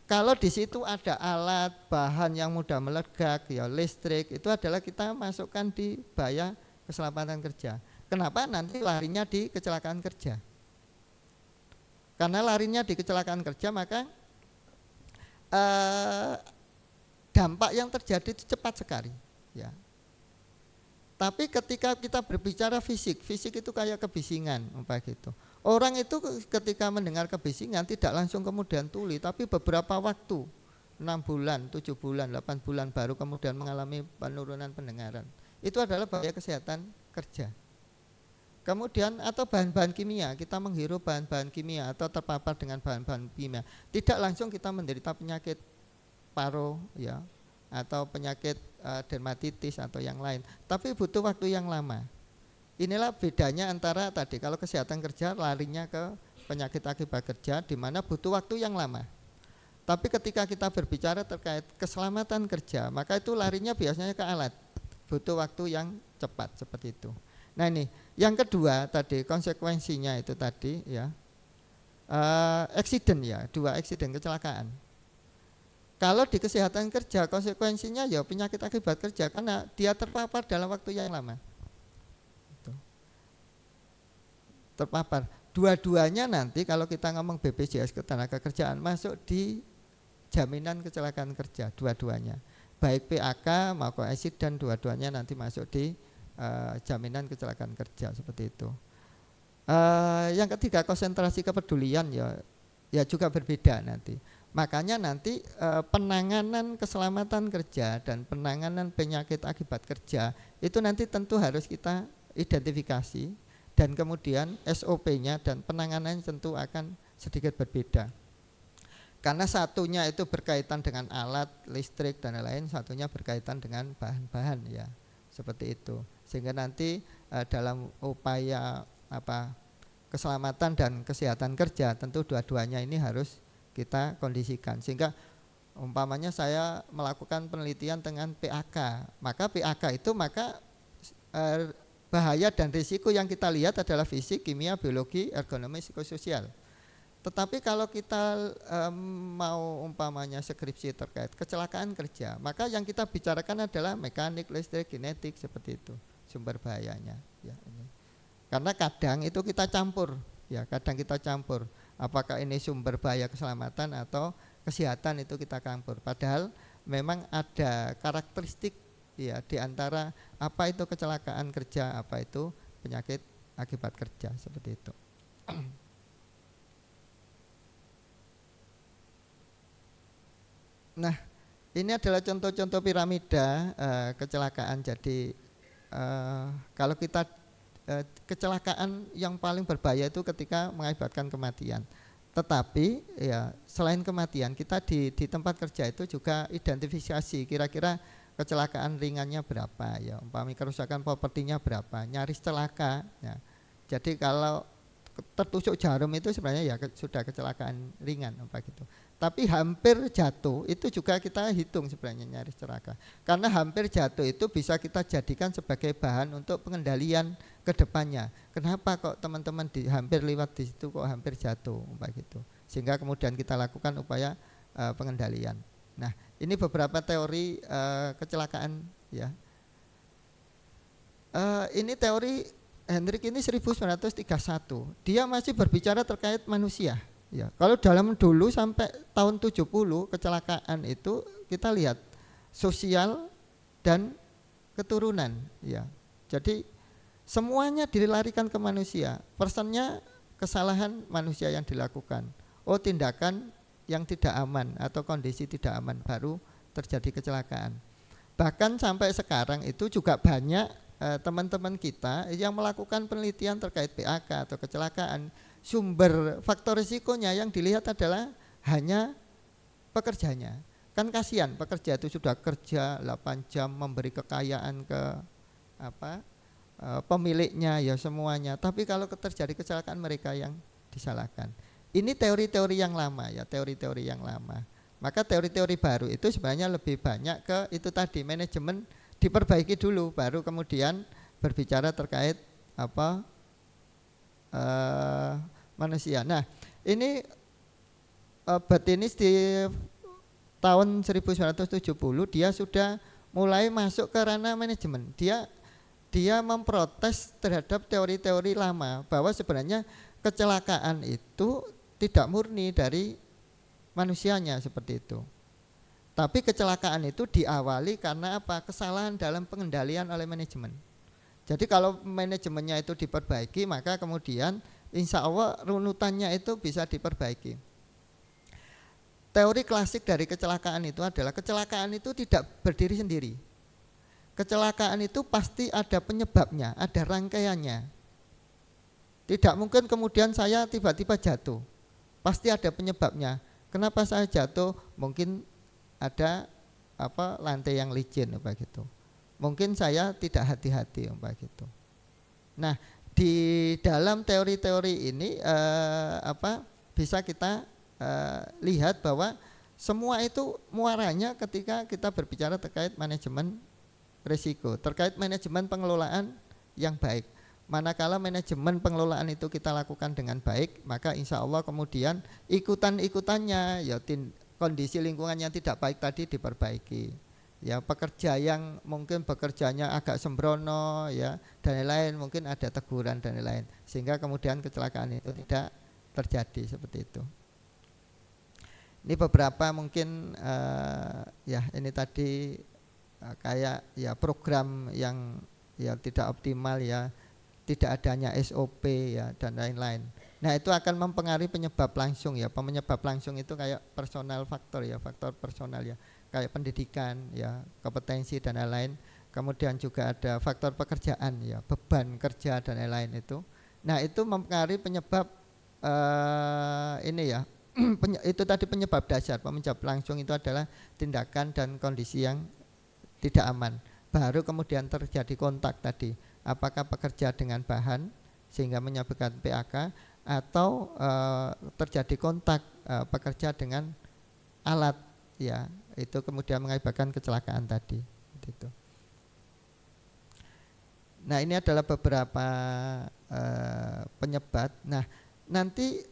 Kalau di situ ada alat, bahan yang mudah meledak, ya listrik, itu adalah kita masukkan di bahaya keselamatan kerja. Kenapa? Nanti larinya di kecelakaan kerja. Karena larinya di kecelakaan kerja, maka dampak yang terjadi itu cepat sekali, ya. Tapi ketika kita berbicara fisik itu kayak kebisingan, gitu. Orang itu ketika mendengar kebisingan tidak langsung kemudian tuli, tapi beberapa waktu, 6 bulan, 7 bulan, 8 bulan baru kemudian mengalami penurunan pendengaran. Itu adalah bahaya kesehatan kerja. Kemudian atau bahan-bahan kimia, kita menghirup bahan-bahan kimia atau terpapar dengan bahan-bahan kimia, tidak langsung kita menderita penyakit paru, ya, atau penyakit dermatitis atau yang lain, tapi butuh waktu yang lama. Inilah bedanya antara tadi, kalau kesehatan kerja larinya ke penyakit akibat kerja, di mana butuh waktu yang lama. Tapi ketika kita berbicara terkait keselamatan kerja, maka itu larinya biasanya ke alat, butuh waktu yang cepat seperti itu. Nah ini, yang kedua tadi konsekuensinya itu tadi, ya, accident, ya, 2 accident, kecelakaan. Kalau di kesehatan kerja konsekuensinya ya penyakit akibat kerja karena dia terpapar dalam waktu yang lama. Terpapar. Dua-duanya nanti kalau kita ngomong BPJS Ketenagakerjaan masuk di jaminan kecelakaan kerja, dua-duanya. Baik PAK maupun accident, dua-duanya nanti masuk di jaminan kecelakaan kerja seperti itu. Yang ketiga konsentrasi kepedulian, ya juga berbeda nanti. Makanya nanti penanganan keselamatan kerja dan penanganan penyakit akibat kerja itu nanti tentu harus kita identifikasi dan kemudian SOP-nya dan penanganannya tentu akan sedikit berbeda. Karena satunya itu berkaitan dengan alat, listrik dan lain-lain, satunya berkaitan dengan bahan-bahan, ya. Seperti itu. Sehingga nanti dalam upaya keselamatan dan kesehatan kerja tentu dua-duanya ini harus kita kondisikan. Sehingga umpamanya saya melakukan penelitian dengan PAK, maka PAK itu bahaya dan risiko yang kita lihat adalah fisik, kimia, biologi, ergonomi, psikososial. Tetapi kalau kita mau umpamanya skripsi terkait kecelakaan kerja, maka yang kita bicarakan adalah mekanik, listrik, kinetik, seperti itu sumber bahayanya, ya, ini. Karena kadang itu kita campur, ya, kadang kita campur. Apakah ini sumber bahaya keselamatan atau kesehatan, itu kita campur. Padahal memang ada karakteristik, ya, di antara apa itu kecelakaan kerja, apa itu penyakit akibat kerja, seperti itu. Nah, ini adalah contoh-contoh piramida kecelakaan. Jadi kalau kita kecelakaan yang paling berbahaya itu ketika mengakibatkan kematian. Tetapi ya selain kematian, kita di tempat kerja itu juga identifikasi kira-kira kecelakaan ringannya berapa ya, umpamanya kerusakan propertinya berapa, nyaris celaka ya. Jadi kalau tertusuk jarum itu sebenarnya ya sudah kecelakaan ringan apa gitu. Tapi hampir jatuh itu juga kita hitung sebenarnya nyaris celaka. Karena hampir jatuh itu bisa kita jadikan sebagai bahan untuk pengendalian ke depannya. Kenapa kok teman-teman hampir lewat di situ kok hampir jatuh apa gitu. Sehingga kemudian kita lakukan upaya pengendalian. Nah, ini beberapa teori kecelakaan ya. Ini teori Hendrik ini 1931. Dia masih berbicara terkait manusia. Ya, kalau dalam dulu sampai tahun 70 kecelakaan itu kita lihat sosial dan keturunan. Ya, jadi semuanya dilarikan ke manusia. Persennya kesalahan manusia yang dilakukan. Oh, tindakan yang tidak aman atau kondisi tidak aman baru terjadi kecelakaan. Bahkan sampai sekarang itu juga banyak teman-teman kita yang melakukan penelitian terkait PAK atau kecelakaan, sumber faktor risikonya yang dilihat adalah hanya pekerjanya. Kan kasihan pekerja itu sudah kerja 8 jam memberi kekayaan ke pemiliknya ya semuanya, tapi kalau terjadi kecelakaan mereka yang disalahkan. Ini teori-teori yang lama ya, teori-teori yang lama. Maka teori-teori baru itu sebenarnya lebih banyak ke itu tadi, manajemen diperbaiki dulu baru kemudian berbicara terkait manusia. Nah, ini Batinis di tahun 1970 dia sudah mulai masuk ke ranah manajemen. Dia memprotes terhadap teori-teori lama bahwa sebenarnya kecelakaan itu tidak murni dari manusianya seperti itu. Tapi kecelakaan itu diawali karena apa? Kesalahan dalam pengendalian oleh manajemen. Jadi kalau manajemennya itu diperbaiki, maka kemudian insya Allah runutannya itu bisa diperbaiki. Teori klasik dari kecelakaan itu adalah kecelakaan itu tidak berdiri sendiri. Kecelakaan itu pasti ada penyebabnya, ada rangkaiannya. Tidak mungkin kemudian saya tiba-tiba jatuh. Pasti ada penyebabnya. Kenapa saya jatuh? Mungkin ada lantai yang licin gitu. Mungkin saya tidak hati-hati gitu. Nah, di dalam teori-teori ini bisa kita lihat bahwa semua itu muaranya ketika kita berbicara terkait manajemen risiko, terkait manajemen pengelolaan yang baik. Manakala manajemen pengelolaan itu kita lakukan dengan baik, maka insya Allah kemudian ikutan-ikutannya ya kondisi lingkungan yang tidak baik tadi diperbaiki. Ya, pekerja yang mungkin bekerjanya agak sembrono ya dan lain-lain, mungkin ada teguran dan lain-lain, sehingga kemudian kecelakaan itu tidak terjadi seperti itu. Ini beberapa mungkin ya ini tadi kayak ya program yang ya tidak optimal ya, tidak adanya SOP ya dan lain-lain. Nah, itu akan mempengaruhi penyebab langsung ya. Penyebab langsung itu kayak personal faktor ya, faktor personal ya, kayak pendidikan ya, kompetensi dan lain-lain. Kemudian juga ada faktor pekerjaan ya, beban kerja dan lain-lain itu. Nah, itu mempengaruhi penyebab ini ya. Itu tadi penyebab dasar. Penyebab langsung itu adalah tindakan dan kondisi yang tidak aman. Baru kemudian terjadi kontak tadi. Apakah bekerja dengan bahan sehingga menyebabkan PAK, atau terjadi kontak pekerja dengan alat ya, itu kemudian mengakibatkan kecelakaan tadi gitu. Nah, ini adalah beberapa penyebab. Nah, nanti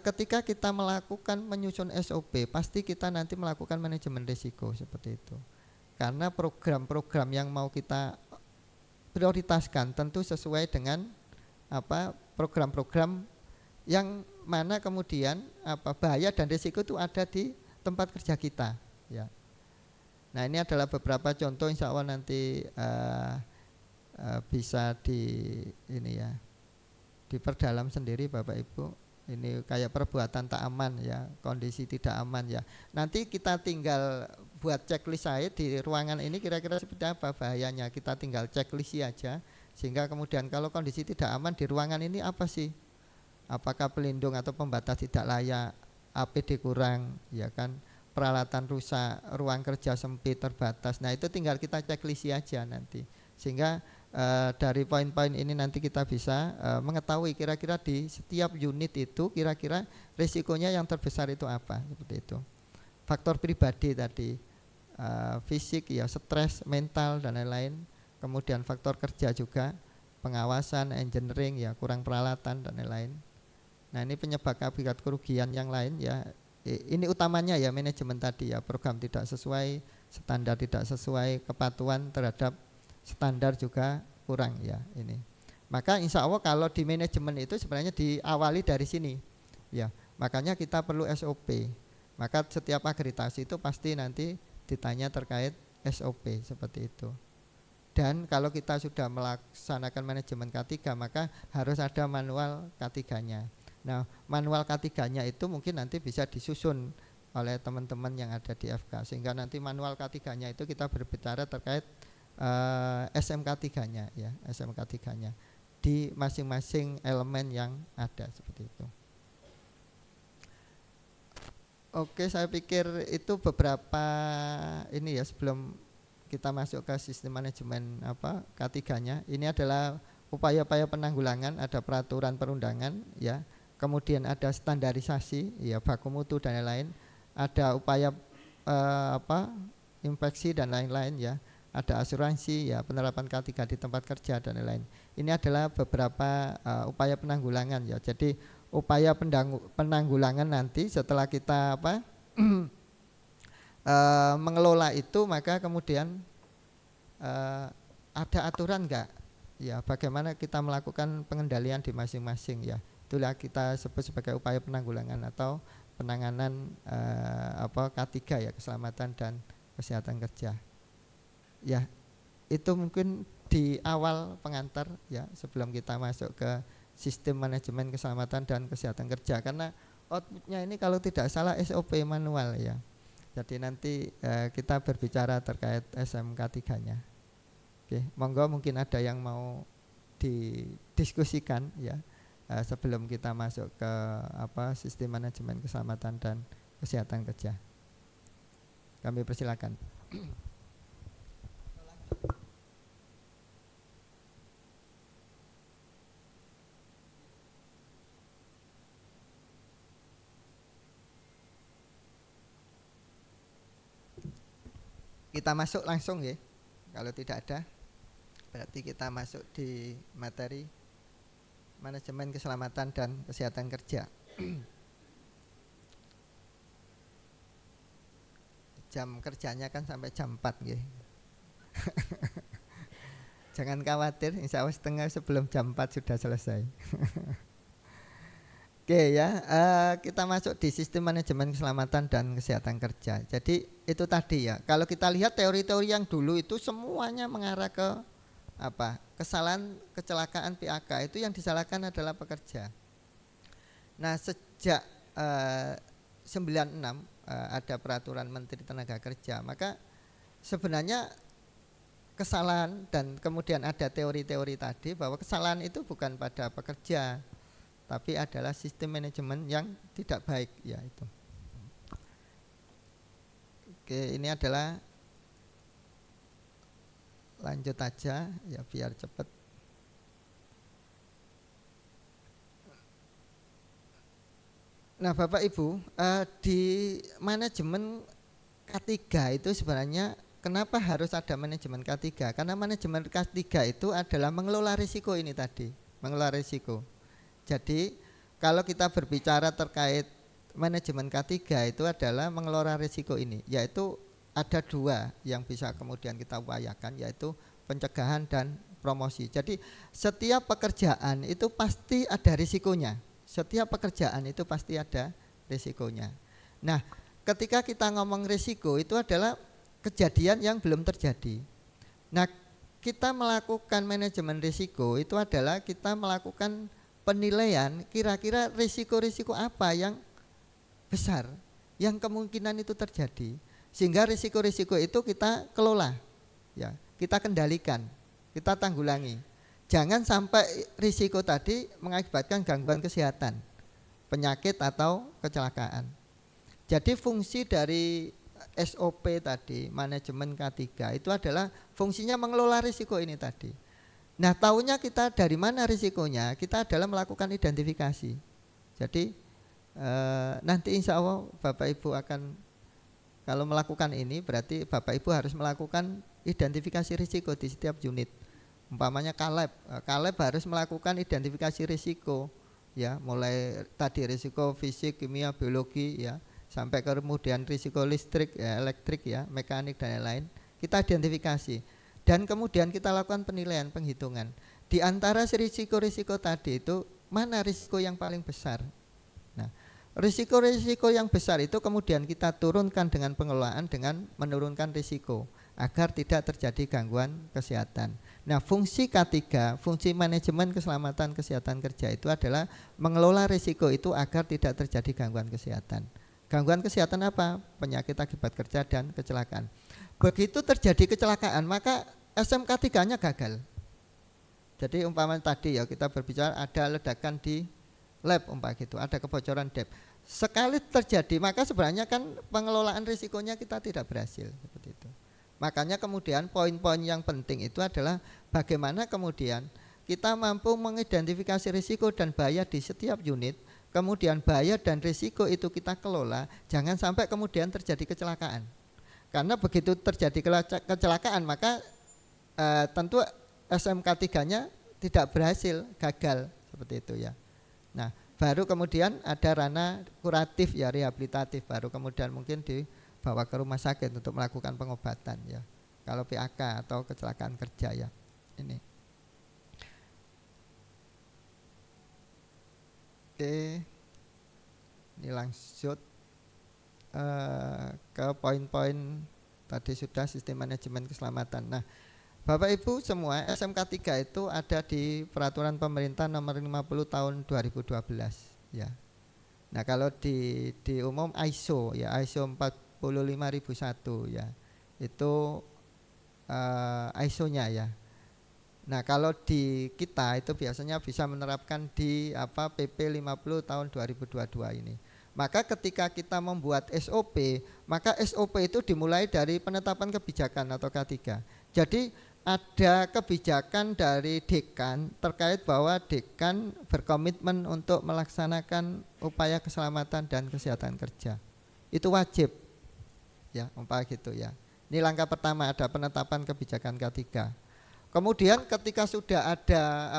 ketika kita melakukan menyusun SOP, pasti kita nanti melakukan manajemen risiko seperti itu. Karena program-program yang mau kita prioritaskan tentu sesuai dengan program-program yang mana kemudian bahaya dan risiko itu ada di tempat kerja kita ya. Nah, ini adalah beberapa contoh, insya Allah nanti bisa diperdalam sendiri Bapak Ibu. Ini kayak perbuatan tak aman ya, kondisi tidak aman ya. Nanti kita tinggal buat checklist saya di ruangan ini kira-kira seperti apa bahayanya. Kita tinggal checklist aja. Sehingga kemudian kalau kondisi tidak aman di ruangan ini apa sih? Apakah pelindung atau pembatas tidak layak, APD kurang, ya kan, peralatan rusak, ruang kerja sempit, terbatas. Nah itu tinggal kita checklist aja nanti. Sehingga dari poin-poin ini nanti kita bisa mengetahui kira-kira di setiap unit itu kira-kira risikonya yang terbesar itu apa, seperti itu. Faktor pribadi tadi, fisik ya, stres, mental dan lain-lain. Kemudian faktor kerja juga, pengawasan, engineering ya, kurang peralatan dan lain-lain. Nah ini penyebab akibat kerugian yang lain ya, ini utamanya ya manajemen tadi ya, program tidak sesuai, standar tidak sesuai, kepatuhan terhadap standar juga kurang ya ini. Maka insya Allah kalau di manajemen itu sebenarnya diawali dari sini ya, makanya kita perlu SOP. Maka setiap akreditasi itu pasti nanti ditanya terkait SOP seperti itu. Dan kalau kita sudah melaksanakan manajemen K3 maka harus ada manual K3-nya. Nah manual K3-nya itu mungkin nanti bisa disusun oleh teman-teman yang ada di FK, sehingga nanti manual K3-nya itu kita berbicara terkait SMK3-nya ya, SMK3-nya di masing-masing elemen yang ada seperti itu. Oke, saya pikir itu beberapa ini ya sebelum kita masuk ke sistem manajemen K3-nya. Ini adalah upaya-upaya penanggulangan, ada peraturan perundangan ya. Kemudian ada standarisasi ya, baku mutu dan lain-lain, ada upaya inspeksi dan lain-lain ya, ada asuransi ya, penerapan K3 di tempat kerja dan lain-lain. Ini adalah beberapa upaya penanggulangan ya. Jadi upaya penanggulangan nanti setelah kita mengelola itu, maka kemudian ada aturan enggak ya, bagaimana kita melakukan pengendalian di masing-masing ya. Itulah kita sebut sebagai upaya penanggulangan atau penanganan K3 ya, keselamatan dan kesehatan kerja. Ya, itu mungkin di awal pengantar ya, sebelum kita masuk ke sistem manajemen keselamatan dan kesehatan kerja, karena outputnya ini kalau tidak salah SOP manual ya. Jadi nanti kita berbicara terkait SMK3-nya. Oke, monggo mungkin ada yang mau didiskusikan ya. Sebelum kita masuk ke sistem manajemen keselamatan dan kesehatan kerja. Kami persilakan. Kita masuk langsung ya. Kalau tidak ada, berarti kita masuk di materi manajemen keselamatan dan kesehatan kerja. Jam kerjanya kan sampai jam 4 ya. Jangan khawatir, insya Allah setengah sebelum jam 4 sudah selesai. Oke ya, kita masuk di sistem manajemen keselamatan dan kesehatan kerja. Jadi itu tadi ya, kalau kita lihat teori-teori yang dulu itu semuanya mengarah ke kesalahan kecelakaan PHK itu yang disalahkan adalah pekerja. Nah sejak 96 ada peraturan Menteri Tenaga Kerja, maka sebenarnya kesalahan dan kemudian ada teori-teori tadi bahwa kesalahan itu bukan pada pekerja, tapi adalah sistem manajemen yang tidak baik ya itu. Oke, ini adalah lanjut aja ya biar cepat. Nah Bapak Ibu, di manajemen K3 itu sebenarnya kenapa harus ada manajemen K3? Karena manajemen K3 itu adalah mengelola risiko ini tadi, mengelola risiko. Jadi kalau kita berbicara terkait manajemen K3 itu adalah mengelola risiko ini, yaitu ada dua yang bisa kemudian kita upayakan, yaitu pencegahan dan promosi. Jadi setiap pekerjaan itu pasti ada risikonya. Setiap pekerjaan itu pasti ada risikonya. Nah, ketika kita ngomong risiko itu adalah kejadian yang belum terjadi. Nah, kita melakukan manajemen risiko itu adalah kita melakukan penilaian kira-kira risiko-risiko apa yang besar, yang kemungkinan itu terjadi. Sehingga risiko-risiko itu kita kelola, ya, kita kendalikan, kita tanggulangi. jangan sampai risiko tadi mengakibatkan gangguan kesehatan, penyakit atau kecelakaan. Jadi fungsi dari SOP tadi, manajemen K3 itu adalah fungsinya mengelola risiko ini tadi. Nah, taunya kita dari mana risikonya, kita adalah melakukan identifikasi. Jadi nanti insya Allah Bapak Ibu akan, kalau melakukan ini berarti Bapak Ibu harus melakukan identifikasi risiko di setiap unit. Umpamanya Kaleb harus melakukan identifikasi risiko, ya, mulai tadi risiko fisik, kimia, biologi, ya, sampai kemudian risiko listrik, ya, elektrik, ya, mekanik dan lain-lain. Kita identifikasi dan kemudian kita lakukan penilaian, penghitungan. Di antara risiko-risiko tadi itu mana risiko yang paling besar? Nah, risiko-risiko yang besar itu kemudian kita turunkan dengan pengelolaan dengan menurunkan risiko agar tidak terjadi gangguan kesehatan. Nah, fungsi K3, fungsi manajemen keselamatan kesehatan kerja itu adalah mengelola risiko itu agar tidak terjadi gangguan kesehatan. Gangguan kesehatan apa? Penyakit akibat kerja dan kecelakaan. Begitu terjadi kecelakaan, maka SMK3-nya gagal. Jadi umpamanya tadi ya kita berbicara ada ledakan di lab gitu, ada kebocoran dep. Sekali terjadi maka sebenarnya kan pengelolaan risikonya kita tidak berhasil seperti itu. Makanya kemudian poin-poin yang penting itu adalah bagaimana kemudian kita mampu mengidentifikasi risiko dan bahaya di setiap unit, kemudian bahaya dan risiko itu kita kelola, jangan sampai kemudian terjadi kecelakaan. Karena begitu terjadi kecelakaan maka tentu SMK3-nya tidak berhasil, gagal seperti itu ya. Nah, baru kemudian ada ranah kuratif ya, rehabilitatif, baru kemudian mungkin dibawa ke rumah sakit untuk melakukan pengobatan ya. Kalau PAK atau kecelakaan kerja ya. Ini. Oke. Ini lanjut ke poin-poin tadi sudah sistem manajemen keselamatan. Nah, Bapak Ibu semua, SMK3 itu ada di peraturan pemerintah nomor 50 tahun 2012 ya. Nah, kalau di umum ISO ya, ISO 45001 ya. Itu ISO-nya ya. Nah, kalau di kita itu biasanya bisa menerapkan di PP 50 tahun 2022 ini. Maka ketika kita membuat SOP, maka SOP itu dimulai dari penetapan kebijakan atau K3. Jadi ada kebijakan dari dekan terkait bahwa dekan berkomitmen untuk melaksanakan upaya keselamatan dan kesehatan kerja. Itu wajib. Ya, umpama gitu ya. Ini langkah pertama, ada penetapan kebijakan K3. Kemudian ketika sudah ada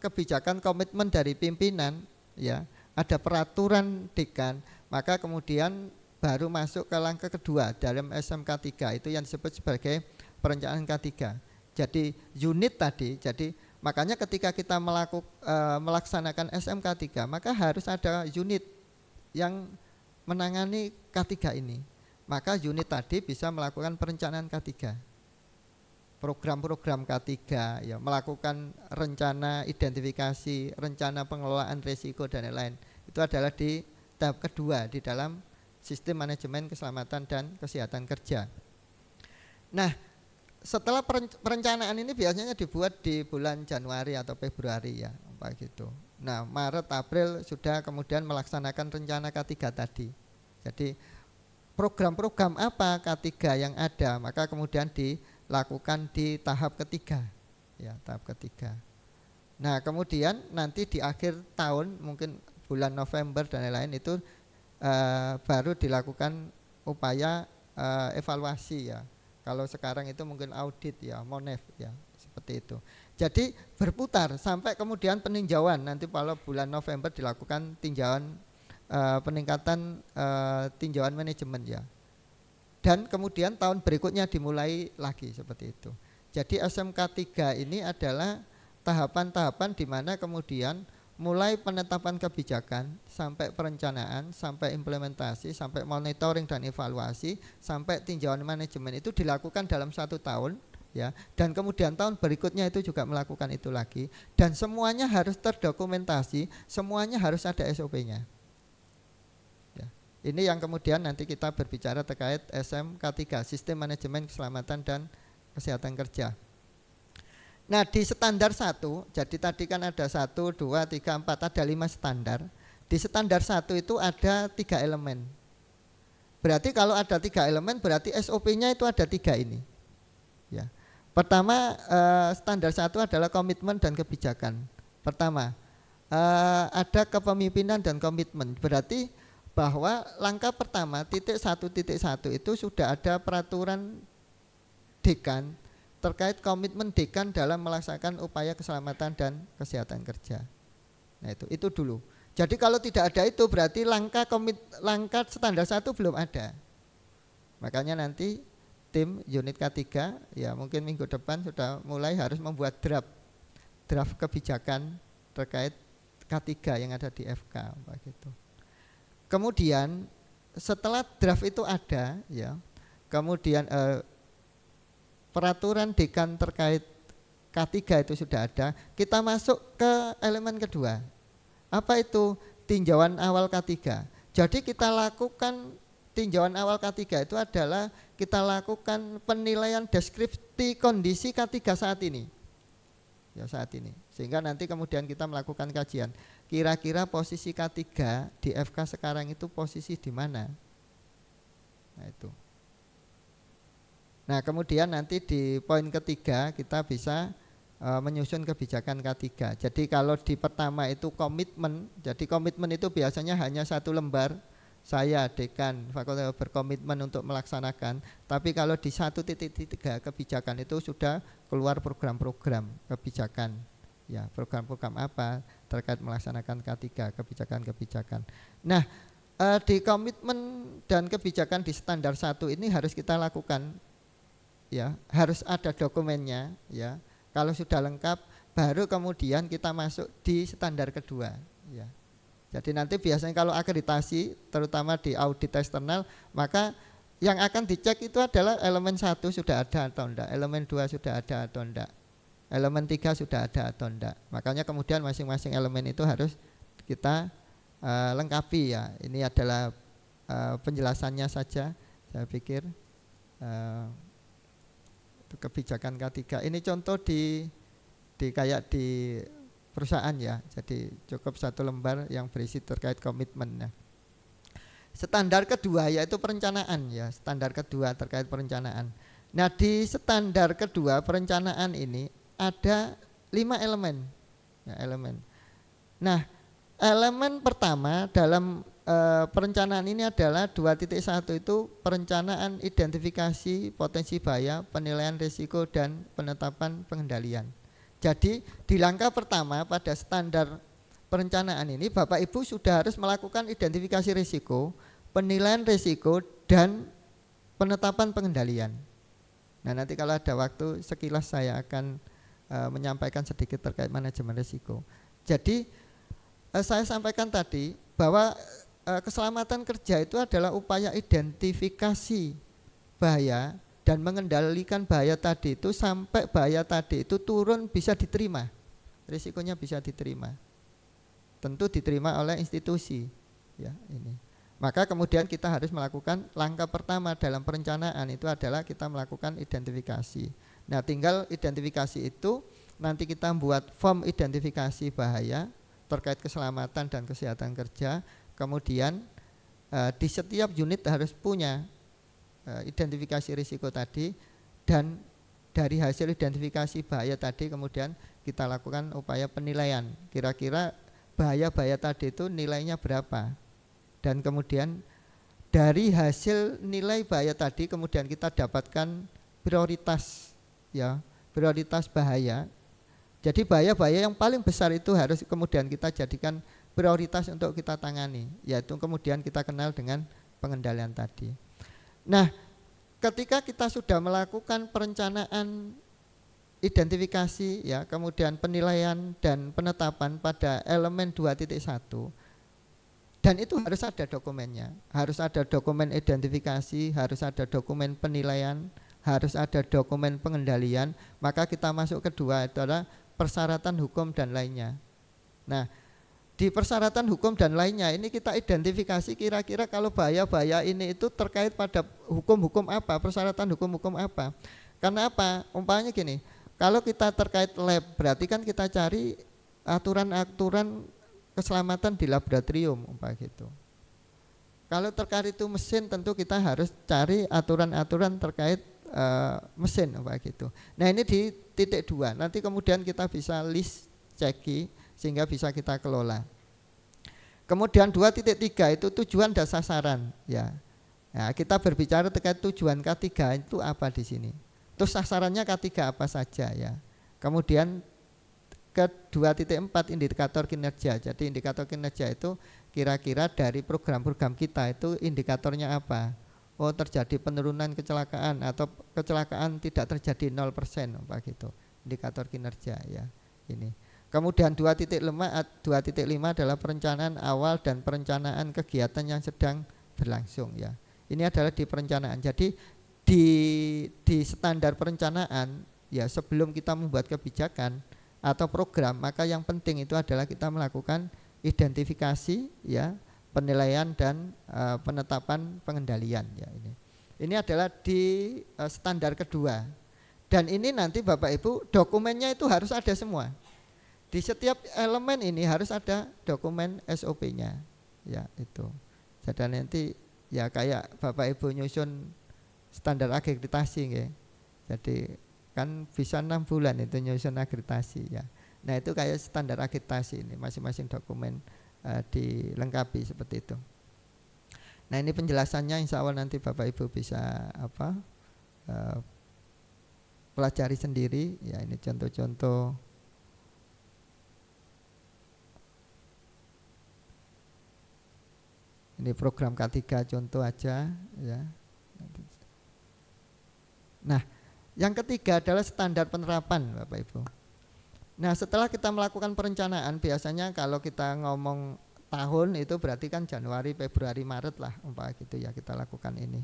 kebijakan komitmen dari pimpinan ya, ada peraturan dekan, maka kemudian baru masuk ke langkah kedua dalam SMK3 itu yang disebut sebagai perencanaan K3. Jadi unit tadi, jadi makanya ketika kita melaksanakan SMK3 maka harus ada unit yang menangani K3 ini. Maka unit tadi bisa melakukan perencanaan K3. Program-program K3 ya, melakukan rencana identifikasi, rencana pengelolaan risiko dan lain-lain. Itu adalah di tahap kedua di dalam sistem manajemen keselamatan dan kesehatan kerja. Nah, setelah perencanaan ini biasanya dibuat di bulan Januari atau Februari ya, gitu. Nah, Maret, April sudah kemudian melaksanakan rencana K3 tadi. Jadi program-program apa K3 yang ada, maka kemudian dilakukan di tahap ketiga, ya, tahap ketiga. Nah, kemudian nanti di akhir tahun mungkin bulan November dan lain-lain itu baru dilakukan upaya evaluasi ya. Kalau sekarang itu mungkin audit ya, MONEF ya, seperti itu. Jadi berputar sampai kemudian peninjauan, nanti kalau bulan November dilakukan tinjauan peningkatan tinjauan manajemen ya. Dan kemudian tahun berikutnya dimulai lagi seperti itu. Jadi SMK3 ini adalah tahapan-tahapan di mana kemudian mulai penetapan kebijakan sampai perencanaan, sampai implementasi, sampai monitoring dan evaluasi, sampai tinjauan manajemen itu dilakukan dalam 1 tahun ya, dan kemudian tahun berikutnya itu juga melakukan itu lagi, dan semuanya harus terdokumentasi, semuanya harus ada SOP-nya ya. Ini yang kemudian nanti kita berbicara terkait SMK3, Sistem Manajemen Keselamatan dan Kesehatan Kerja. Nah di standar 1, jadi tadi kan ada 1, 2, 3, 4, ada 5 standar. Di standar 1 itu ada 3 elemen. Berarti kalau ada 3 elemen berarti SOP-nya itu ada 3 ini. Ya. Pertama standar 1 adalah komitmen dan kebijakan. Pertama ada kepemimpinan dan komitmen. Berarti bahwa langkah pertama titik 1 itu sudah ada peraturan dekan terkait komitmen dekan dalam melaksanakan upaya keselamatan dan kesehatan kerja. Nah itu dulu. Jadi kalau tidak ada itu berarti langkah standar 1 belum ada. Makanya nanti tim unit K3 ya mungkin minggu depan sudah mulai harus membuat draft kebijakan terkait K3 yang ada di FK begitu. Kemudian setelah draft itu ada ya, kemudian peraturan dekan terkait K3 itu sudah ada, kita masuk ke elemen kedua. Apa itu? Tinjauan awal K3. Jadi kita lakukan tinjauan awal K3 itu adalah kita lakukan penilaian deskripsi kondisi K3 saat ini. Ya saat ini. Sehingga nanti kemudian kita melakukan kajian. Kira-kira posisi K3 di FK sekarang itu posisi di mana? Nah itu. Nah kemudian nanti di poin ketiga kita bisa menyusun kebijakan K3. Jadi kalau di pertama itu komitmen, jadi komitmen itu biasanya hanya 1 lembar. Saya dekan fakultas berkomitmen untuk melaksanakan. Tapi kalau di 1.3 kebijakan itu sudah keluar program-program kebijakan. Ya, program-program apa terkait melaksanakan K3, kebijakan-kebijakan. Nah, di komitmen dan kebijakan di standar 1 ini harus kita lakukan. Ya, harus ada dokumennya, ya. Kalau sudah lengkap, baru kemudian kita masuk di standar kedua. Ya. Jadi nanti biasanya kalau akreditasi, terutama di audit eksternal, maka yang akan dicek itu adalah elemen 1 sudah ada atau enggak, elemen 2 sudah ada atau enggak, elemen 3 sudah ada atau enggak. Makanya kemudian masing-masing elemen itu harus kita lengkapi ya. Ini adalah penjelasannya saja, saya pikir. Kebijakan K3 ini contoh di kayak di perusahaan ya, jadi cukup 1 lembar yang berisi terkait komitmen. Standar kedua yaitu perencanaan ya, standar kedua terkait perencanaan. Nah di standar kedua perencanaan ini ada 5 elemen ya, elemen. Nah elemen pertama dalam perencanaan ini adalah 2.1 itu perencanaan identifikasi potensi bahaya, penilaian risiko dan penetapan pengendalian. Jadi di langkah pertama pada standar perencanaan ini Bapak Ibu sudah harus melakukan identifikasi risiko, penilaian risiko dan penetapan pengendalian. Nah nanti kalau ada waktu sekilas saya akan menyampaikan sedikit terkait manajemen risiko. Jadi saya sampaikan tadi bahwa keselamatan kerja itu adalah upaya identifikasi bahaya dan mengendalikan bahaya tadi itu sampai bahaya tadi itu turun bisa diterima, risikonya bisa diterima, tentu diterima oleh institusi ya ini. Maka kemudian kita harus melakukan langkah pertama dalam perencanaan itu adalah kita melakukan identifikasi. Nah tinggal identifikasi itu nanti kita buat form identifikasi bahaya terkait keselamatan dan kesehatan kerja. Kemudian di setiap unit harus punya identifikasi risiko tadi, dan dari hasil identifikasi bahaya tadi kemudian kita lakukan upaya penilaian. Kira-kira bahaya-bahaya tadi itu nilainya berapa, dan kemudian dari hasil nilai bahaya tadi kemudian kita dapatkan prioritas ya, prioritas bahaya. Jadi bahaya-bahaya yang paling besar itu harus kemudian kita jadikan prioritas untuk kita tangani, yaitu kemudian kita kenal dengan pengendalian tadi. Nah, ketika kita sudah melakukan perencanaan identifikasi ya, kemudian penilaian dan penetapan pada elemen 2.1, dan itu harus ada dokumennya, harus ada dokumen identifikasi, harus ada dokumen penilaian, harus ada dokumen pengendalian. Maka kita masuk kedua itu adalah persyaratan hukum dan lainnya. Nah, di persyaratan hukum dan lainnya ini kita identifikasi kira-kira kalau bahaya-bahaya ini itu terkait pada hukum-hukum apa, persyaratan hukum-hukum apa. Karena apa? Umpamanya gini, Kalau kita terkait lab, berarti kan kita cari aturan-aturan keselamatan di laboratorium, gitu. Kalau terkait itu mesin, tentu kita harus cari aturan-aturan terkait mesin, gitu. Nah ini di titik 2, nanti kemudian kita bisa list ceki sehingga bisa kita kelola. Kemudian 2.3 itu tujuan dan sasaran, ya. Nah, kita berbicara terkait tujuan K3 itu apa di sini. Terus sasarannya K3 apa saja, ya. Kemudian ke 2.4 indikator kinerja. Jadi indikator kinerja itu kira-kira dari program-program kita itu indikatornya apa? Oh, terjadi penurunan kecelakaan atau kecelakaan tidak terjadi 0%, gitu. Indikator kinerja, ya. Ini. Kemudian 2.5 adalah perencanaan awal dan perencanaan kegiatan yang sedang berlangsung, ya. Ini adalah di perencanaan. Jadi di standar perencanaan, ya, sebelum kita membuat kebijakan atau program, maka yang penting itu adalah kita melakukan identifikasi, ya, penilaian dan penetapan pengendalian, ya. Ini adalah di standar kedua. Dan ini nanti Bapak Ibu dokumennya itu harus ada semua. Di setiap elemen ini harus ada dokumen SOP-nya, ya, itu. Jadi nanti ya kayak Bapak Ibu nyusun standar akreditasi, ya. Jadi kan bisa 6 bulan itu nyusun akreditasi, ya. Nah itu kayak standar akreditasi ini, masing-masing dokumen dilengkapi seperti itu. Nah ini penjelasannya, insya Allah nanti Bapak Ibu bisa pelajari sendiri, ya. Ini contoh-contoh. Ini program K3 contoh aja, ya. Nah, yang ketiga adalah standar penerapan, Bapak Ibu. Nah, setelah kita melakukan perencanaan, biasanya kalau kita ngomong tahun itu berarti kan Januari, Februari, Maret lah, gitu, ya, kita lakukan ini.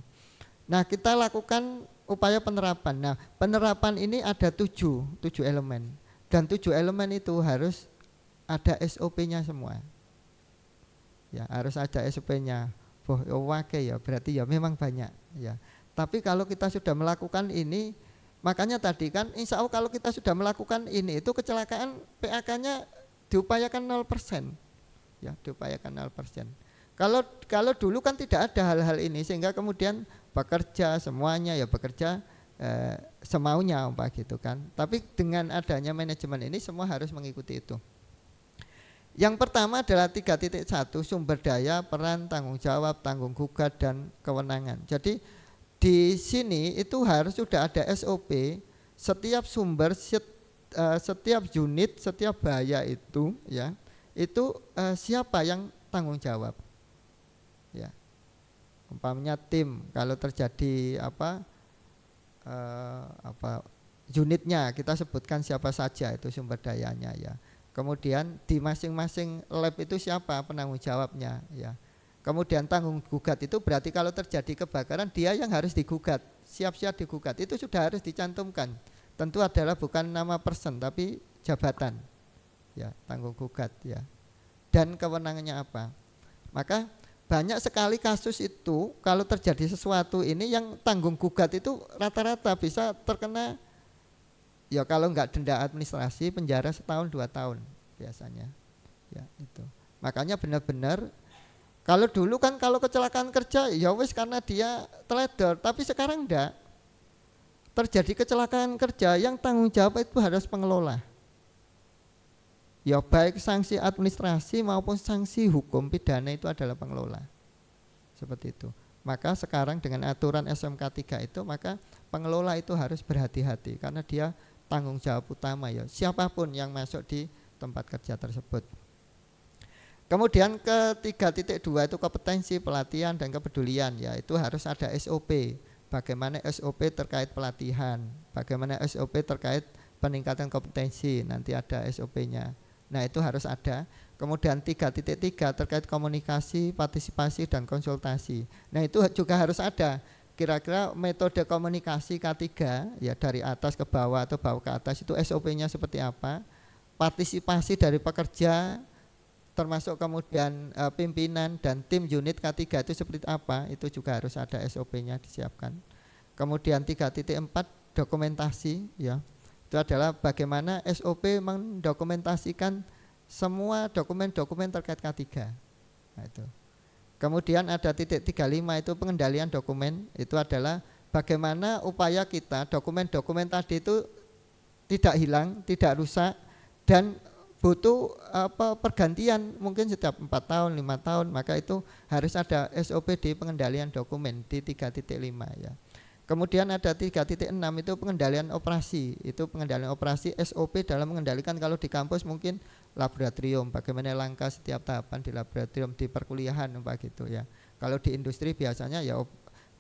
Nah, kita lakukan upaya penerapan. Nah, penerapan ini ada 7 elemen. Dan 7 elemen itu harus ada SOP-nya semua. Ya, harus ada SOP-nya. Ya, berarti ya memang banyak, ya. Tapi kalau kita sudah melakukan ini, makanya tadi kan insya Allah kalau kita sudah melakukan ini, itu kecelakaan PAK-nya diupayakan 0%, ya, diupayakan 0%. Kalau dulu kan tidak ada hal-hal ini, sehingga kemudian bekerja semuanya, ya, bekerja semaunya, gitu kan. Tapi dengan adanya manajemen ini semua harus mengikuti itu. Yang pertama adalah 3.1 sumber daya, peran, tanggung jawab, tanggung gugat, dan kewenangan. Jadi di sini itu harus sudah ada SOP setiap sumber, setiap unit, setiap bahaya itu, ya, itu siapa yang tanggung jawab, ya. Umpamanya tim, kalau terjadi unitnya kita sebutkan siapa saja itu sumber dayanya, ya. Kemudian di masing-masing lab itu siapa penanggung jawabnya, ya. Kemudian tanggung gugat itu berarti kalau terjadi kebakaran dia yang harus digugat, siap-siap digugat, itu sudah harus dicantumkan. Tentu adalah bukan nama person tapi jabatan, ya, tanggung gugat, ya. Dan kewenangannya apa? Maka banyak sekali kasus itu kalau terjadi sesuatu ini yang tanggung gugat itu rata-rata bisa terkena, ya, kalau enggak denda administrasi penjara 1-2 tahun biasanya, ya, itu. Makanya benar-benar kalau dulu kan kalau kecelakaan kerja ya wis karena dia teledor, tapi sekarang enggak. Terjadi kecelakaan kerja yang tanggung jawab itu harus pengelola. Ya baik sanksi administrasi maupun sanksi hukum pidana itu adalah pengelola. Seperti itu. Maka sekarang dengan aturan SMK 3 itu, maka pengelola itu harus berhati-hati karena dia tanggung jawab utama, ya, siapapun yang masuk di tempat kerja tersebut. Kemudian ke 3.2 itu kompetensi, pelatihan, dan kepedulian, ya, itu harus ada SOP. Bagaimana SOP terkait pelatihan, bagaimana SOP terkait peningkatan kompetensi, nanti ada SOP-nya. Nah itu harus ada. Kemudian 3.3 terkait komunikasi, partisipasi, dan konsultasi. Nah itu juga harus ada. Kira-kira metode komunikasi K3, ya, dari atas ke bawah atau bawah ke atas itu SOP-nya seperti apa. Partisipasi dari pekerja termasuk kemudian pimpinan dan tim unit K3 itu seperti apa, itu juga harus ada SOP-nya disiapkan. Kemudian 3.4 dokumentasi, ya, Itu adalah bagaimana SOP mendokumentasikan semua dokumen-dokumen terkait K3. Nah, itu. Kemudian ada titik 35 itu pengendalian dokumen, itu adalah bagaimana upaya kita dokumen-dokumen tadi itu tidak hilang, tidak rusak, dan butuh pergantian mungkin setiap 4 tahun, 5 tahun, maka itu harus ada SOP di pengendalian dokumen di 3.5 ya. Kemudian ada 3.6 itu pengendalian operasi, itu pengendalian operasi SOP dalam mengendalikan kalau di kampus mungkin laboratorium, bagaimana langkah setiap tahapan di laboratorium, di perkuliahan begitu ya. Kalau di industri biasanya ya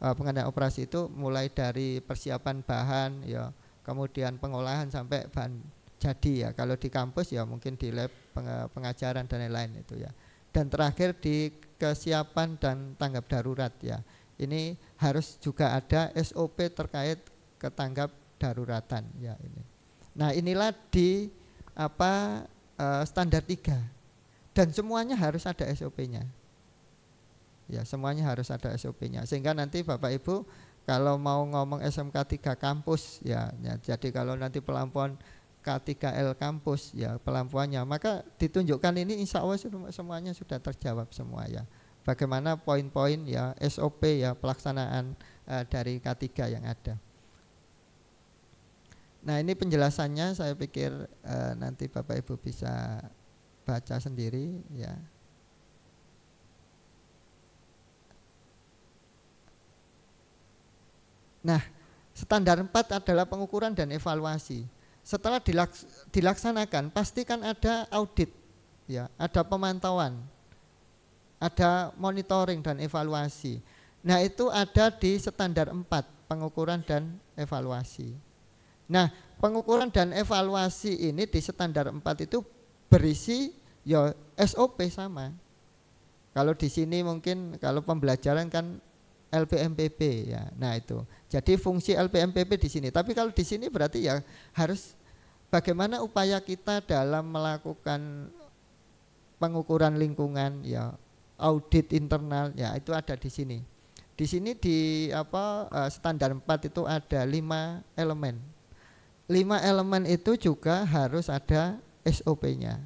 pengendalian operasi itu mulai dari persiapan bahan ya, kemudian pengolahan sampai bahan jadi ya. Kalau di kampus ya mungkin di lab pengajaran dan lain-lain itu ya. Dan terakhir di kesiapan dan tanggap darurat ya. Ini harus juga ada SOP terkait ketanggap daruratan ya ini. Nah, inilah di standar 3. Dan semuanya harus ada SOP-nya. Ya, semuanya harus ada SOP-nya. Sehingga nanti Bapak Ibu kalau mau ngomong SMK 3 kampus ya, jadi kalau nanti pelampuan K3L kampus ya pelampuannya, maka ditunjukkan ini insya Allah semuanya sudah terjawab semua ya. Bagaimana poin-poin ya SOP ya pelaksanaan dari K3 yang ada. Nah, ini penjelasannya, saya pikir nanti Bapak Ibu bisa baca sendiri ya. Nah, standar 4 adalah pengukuran dan evaluasi. Setelah dilaksanakan pastikan ada audit ya, ada pemantauan, ada monitoring dan evaluasi. Nah, itu ada di standar 4, pengukuran dan evaluasi. Nah, pengukuran dan evaluasi ini di standar 4 itu berisi ya SOP sama. Kalau di sini mungkin kalau pembelajaran kan LPMPP ya. Nah, itu. Jadi fungsi LPMPP di sini. Tapi kalau di sini berarti ya harus bagaimana upaya kita dalam melakukan pengukuran lingkungan ya, audit internal ya, itu ada di sini. Di sini di standar 4 itu ada 5 elemen. 5 elemen itu juga harus ada SOP-nya.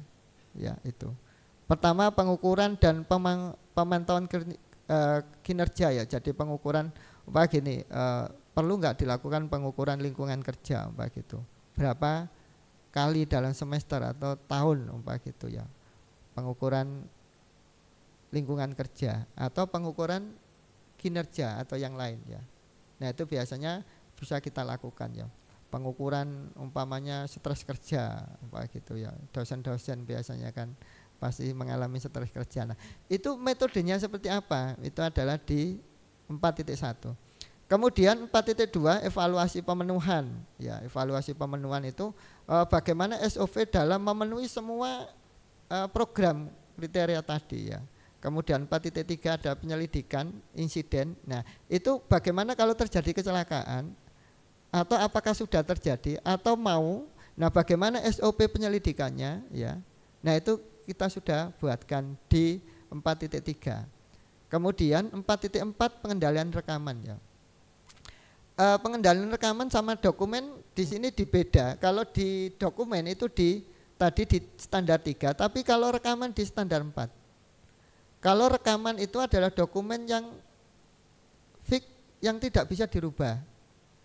Ya, itu. Pertama, pengukuran dan pemantauan kinerja ya. Jadi pengukuran gini, perlu nggak dilakukan pengukuran lingkungan kerja gitu. Berapa kali dalam semester atau tahun gitu ya. Pengukuran lingkungan kerja atau pengukuran kinerja atau yang lain ya. Nah, itu biasanya bisa kita lakukan ya. Pengukuran umpamanya stres kerja gitu ya. Dosen-dosen biasanya kan pasti mengalami stres kerja. Nah, itu metodenya seperti apa? Itu adalah di 4.1. Kemudian 4.2 evaluasi pemenuhan. Ya, evaluasi pemenuhan itu bagaimana SOP dalam memenuhi semua program kriteria tadi ya. Kemudian 4.3 ada penyelidikan insiden. Nah, itu bagaimana kalau terjadi kecelakaan atau apakah sudah terjadi atau mau. Nah, bagaimana SOP penyelidikannya ya. Nah, itu kita sudah buatkan di 4.3. Kemudian 4.4 pengendalian rekaman ya. Pengendalian rekaman sama dokumen di sini dibeda. Kalau di dokumen itu tadi di standar 3, tapi kalau rekaman di standar 4. Kalau rekaman itu adalah dokumen yang fix, yang tidak bisa dirubah.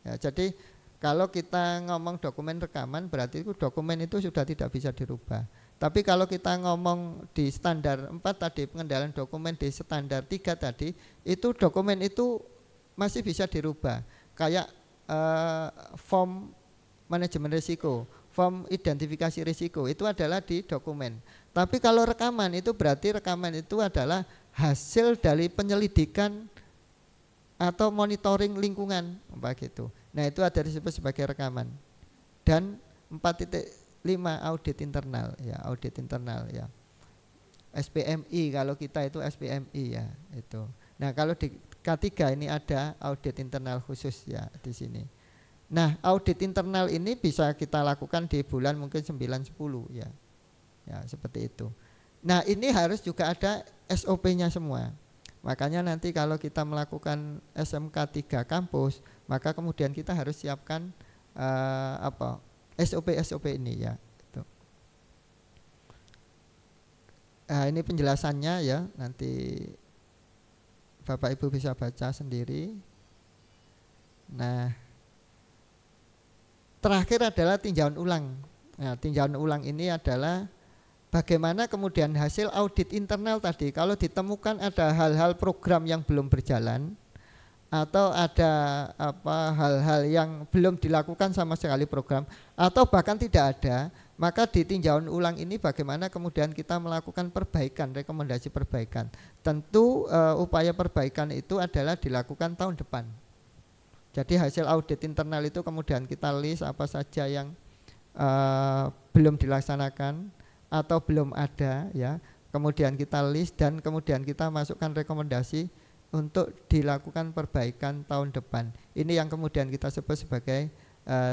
Ya, jadi kalau kita ngomong dokumen rekaman berarti itu dokumen itu sudah tidak bisa dirubah. Tapi kalau kita ngomong di standar 4 tadi, pengendalian dokumen di standar 3 tadi, itu dokumen itu masih bisa dirubah. Kayak form manajemen risiko, form identifikasi risiko, itu adalah di dokumen. Tapi kalau rekaman itu berarti rekaman itu adalah hasil dari penyelidikan atau monitoring lingkungan, begitu. Nah, itu ada disebut sebagai rekaman. Dan 4.5 audit internal ya, audit internal ya. SPMI kalau kita itu SPMI ya, itu. Nah, kalau di K3 ini ada audit internal khusus ya di sini. Nah, audit internal ini bisa kita lakukan di bulan mungkin 9-10 ya. Ya, seperti itu. Nah, ini harus juga ada SOP-nya semua. Makanya nanti kalau kita melakukan SMK 3 kampus, maka kemudian kita harus siapkan SOP ini ya. Itu. Nah, ini penjelasannya ya, nanti Bapak Ibu bisa baca sendiri. Nah, terakhir adalah tinjauan ulang. Nah, tinjauan ulang ini adalah bagaimana kemudian hasil audit internal tadi, kalau ditemukan ada hal-hal program yang belum berjalan atau ada hal-hal yang belum dilakukan sama sekali program atau bahkan tidak ada, maka di tinjauan ulang ini bagaimana kemudian kita melakukan perbaikan, rekomendasi perbaikan. Tentu upaya perbaikan itu adalah dilakukan tahun depan. Jadi hasil audit internal itu kemudian kita list apa saja yang belum dilaksanakan atau belum ada ya. Kemudian kita list dan kemudian kita masukkan rekomendasi untuk dilakukan perbaikan tahun depan. Ini yang kemudian kita sebut sebagai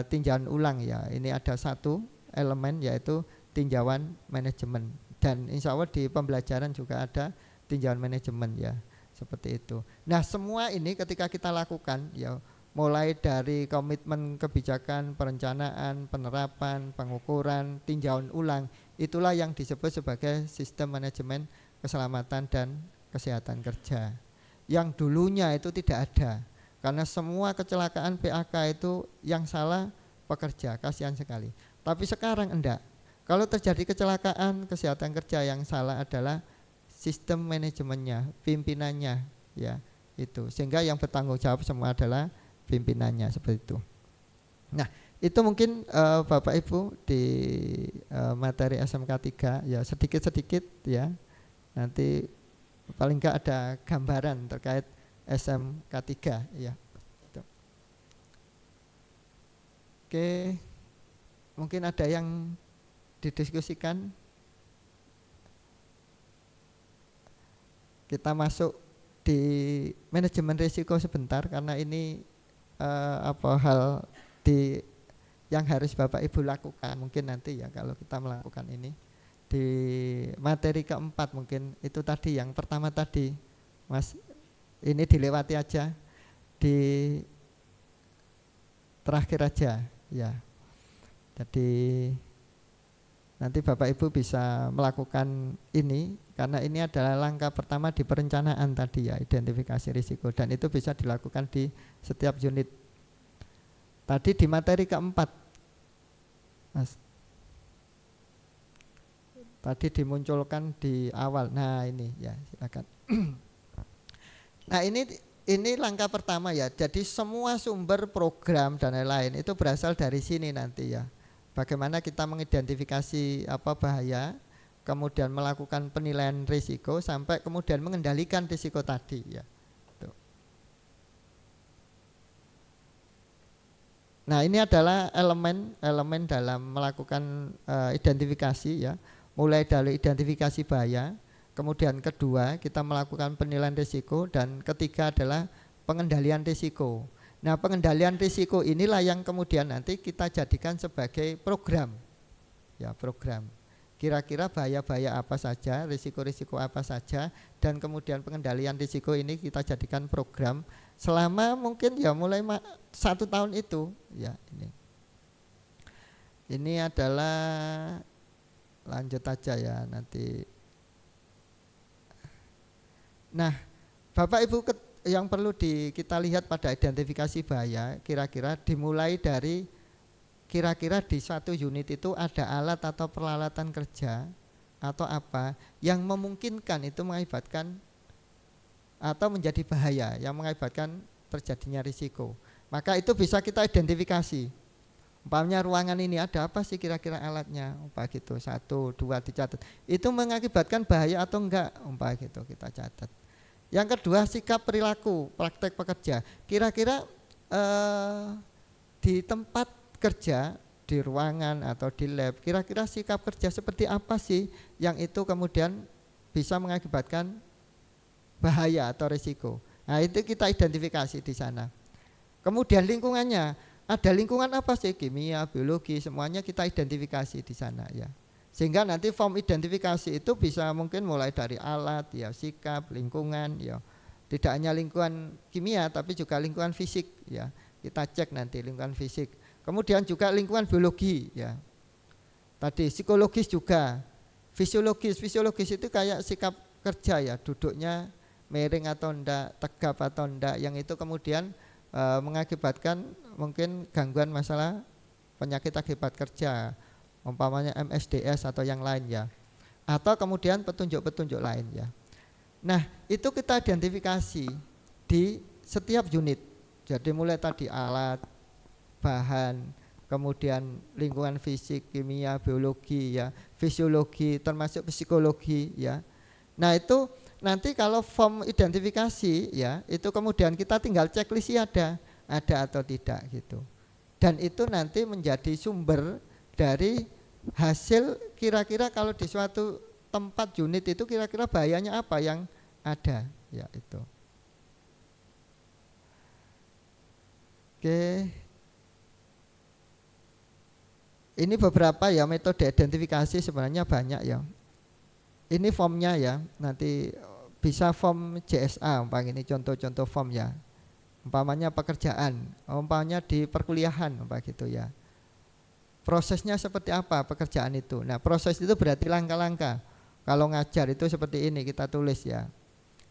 tinjauan ulang ya. Ini ada satu elemen yaitu tinjauan manajemen, dan insya Allah di pembelajaran juga ada tinjauan manajemen ya, seperti itu. Nah, semua ini ketika kita lakukan ya, mulai dari komitmen kebijakan, perencanaan, penerapan, pengukuran, tinjauan ulang, itulah yang disebut sebagai sistem manajemen keselamatan dan kesehatan kerja. Yang dulunya itu tidak ada, karena semua kecelakaan PAK itu yang salah pekerja, kasihan sekali. Tapi sekarang enggak. Kalau terjadi kecelakaan kesehatan kerja, yang salah adalah sistem manajemennya, pimpinannya ya, itu. Sehingga yang bertanggung jawab semua adalah pimpinannya, seperti itu. Nah, itu mungkin Bapak Ibu di materi SMK 3 ya, sedikit-sedikit ya. Nanti paling enggak ada gambaran terkait SMK 3 ya. Gitu. Oke. Mungkin ada yang didiskusikan. Kita masuk di manajemen risiko sebentar, karena ini hal yang harus Bapak Ibu lakukan mungkin nanti ya, kalau kita melakukan ini di materi keempat. Mungkin itu tadi yang pertama tadi Mas, ini dilewati aja, di terakhir aja ya. Jadi nanti Bapak Ibu bisa melakukan ini, karena ini adalah langkah pertama di perencanaan tadi ya, identifikasi risiko, dan itu bisa dilakukan di setiap unit. Tadi di materi keempat Mas, tadi dimunculkan di awal. Nah ini ya, silakan. Nah ini langkah pertama ya. Jadi semua sumber program dan lain-lain itu berasal dari sini nanti ya. Bagaimana kita mengidentifikasi bahaya, kemudian melakukan penilaian risiko, sampai kemudian mengendalikan risiko tadi ya. Tuh. Nah, ini adalah elemen dalam melakukan identifikasi ya. Mulai dari identifikasi bahaya, kemudian kedua kita melakukan penilaian risiko, dan ketiga adalah pengendalian risiko. Nah, pengendalian risiko inilah yang kemudian nanti kita jadikan sebagai program. Ya, program. Kira-kira bahaya-bahaya apa saja, risiko-risiko apa saja, dan kemudian pengendalian risiko ini kita jadikan program selama mungkin ya mulai 1 tahun itu. Ya, ini adalah, lanjut aja ya nanti. Nah, Bapak Ibu, yang perlu kita lihat pada identifikasi bahaya, kira-kira dimulai dari kira-kira di suatu unit itu ada alat atau peralatan kerja atau apa yang memungkinkan itu mengakibatkan atau menjadi bahaya, yang mengakibatkan terjadinya risiko. Maka itu bisa kita identifikasi. Umpamanya ruangan ini ada apa sih kira-kira alatnya, gitu, 1, 2 dicatat. Itu mengakibatkan bahaya atau enggak, gitu kita catat. Yang kedua, sikap perilaku praktek pekerja. Kira-kira di tempat kerja, di ruangan atau di lab, kira-kira sikap kerja seperti apa sih yang itu kemudian bisa mengakibatkan bahaya atau risiko. Nah, itu kita identifikasi di sana. Kemudian lingkungannya, ada lingkungan apa sih, kimia, biologi, semuanya kita identifikasi di sana ya. Sehingga nanti form identifikasi itu bisa mungkin mulai dari alat ya, sikap, lingkungan ya. Tidak hanya lingkungan kimia tapi juga lingkungan fisik ya. Kita cek nanti lingkungan fisik. Kemudian juga lingkungan biologi ya. Tadi psikologis juga, fisiologis itu kayak sikap kerja ya, duduknya miring atau enggak, tegap atau enggak, yang itu kemudian mengakibatkan mungkin gangguan masalah penyakit akibat kerja, umpamanya MSDS atau yang lain ya, atau kemudian petunjuk-petunjuk lain ya. Nah itu kita identifikasi di setiap unit, jadi mulai tadi alat, bahan, kemudian lingkungan fisik, kimia, biologi ya, fisiologi, termasuk psikologi ya. Nah itu nanti kalau form identifikasi ya, itu kemudian kita tinggal checklist ada atau tidak gitu. Dan itu nanti menjadi sumber dari hasil kira-kira kalau di suatu tempat unit itu kira-kira bahayanya apa yang ada ya itu. Oke. Ini beberapa ya metode identifikasi, sebenarnya banyak ya. Ini formnya ya, nanti bisa form JSA, umpamanya ini contoh-contoh form ya. Umpamanya pekerjaan, umpamanya di perkuliahan, gitu ya. Prosesnya seperti apa pekerjaan itu? Nah proses itu berarti langkah-langkah. Kalau ngajar itu seperti ini kita tulis ya.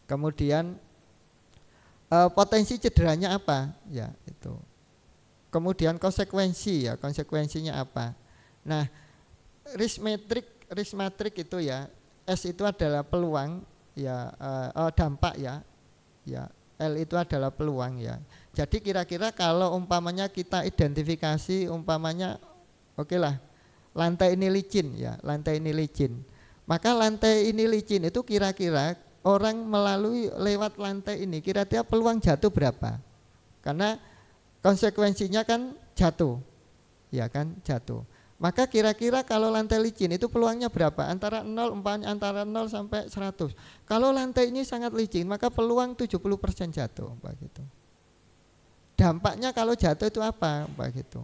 Kemudian potensi cederanya apa? Ya itu. Kemudian konsekuensi ya, konsekuensinya apa? Nah risk matrix itu ya, S itu adalah peluang ya, dampak ya, L itu adalah peluang ya. Jadi kira-kira kalau umpamanya kita identifikasi umpamanya oke lah, lantai ini licin ya, lantai ini licin. Maka lantai ini licin itu kira-kira orang melalui lewat lantai ini kira-kira peluang jatuh berapa? Karena konsekuensinya kan jatuh, ya kan jatuh. Maka kira-kira kalau lantai licin itu peluangnya berapa? Antara 0 antara 0 sampai 100. Kalau lantai ini sangat licin maka peluang 70% jatuh, begitu. Dampaknya kalau jatuh itu apa, begitu?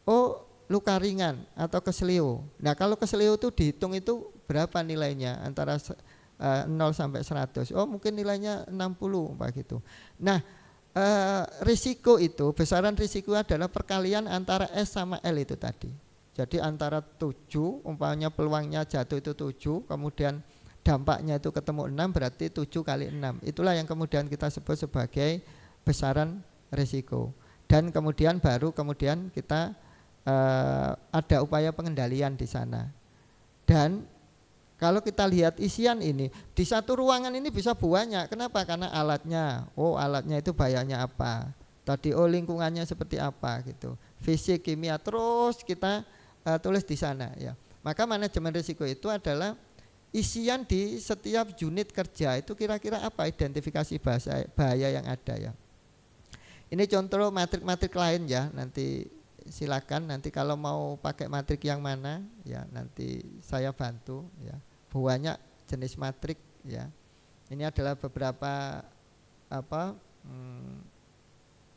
Oh, luka ringan atau keselio. Nah, kalau keselio itu dihitung itu berapa nilainya? Antara 0 sampai 100. Oh, mungkin nilainya 60, begitu. Nah, risiko itu, besaran risiko adalah perkalian antara S sama L itu tadi. Jadi antara 7, umpamanya peluangnya jatuh itu 7, kemudian dampaknya itu ketemu 6, berarti 7 kali 6. Itulah yang kemudian kita sebut sebagai besaran risiko. Dan kemudian baru kemudian kita ada upaya pengendalian di sana. Dan kalau kita lihat isian ini, di satu ruangan ini bisa banyak. Kenapa? Karena alatnya, oh alatnya itu bahayanya apa. Tadi oh lingkungannya seperti apa gitu. Fisik, kimia, terus kita tulis di sana ya. Maka manajemen risiko itu adalah isian di setiap unit kerja itu kira-kira apa identifikasi bahaya yang ada ya. Ini contoh matrik-matrik lain ya, nanti silakan nanti kalau mau pakai matrik yang mana ya nanti saya bantu ya. Banyak jenis matrik ya. Ini adalah beberapa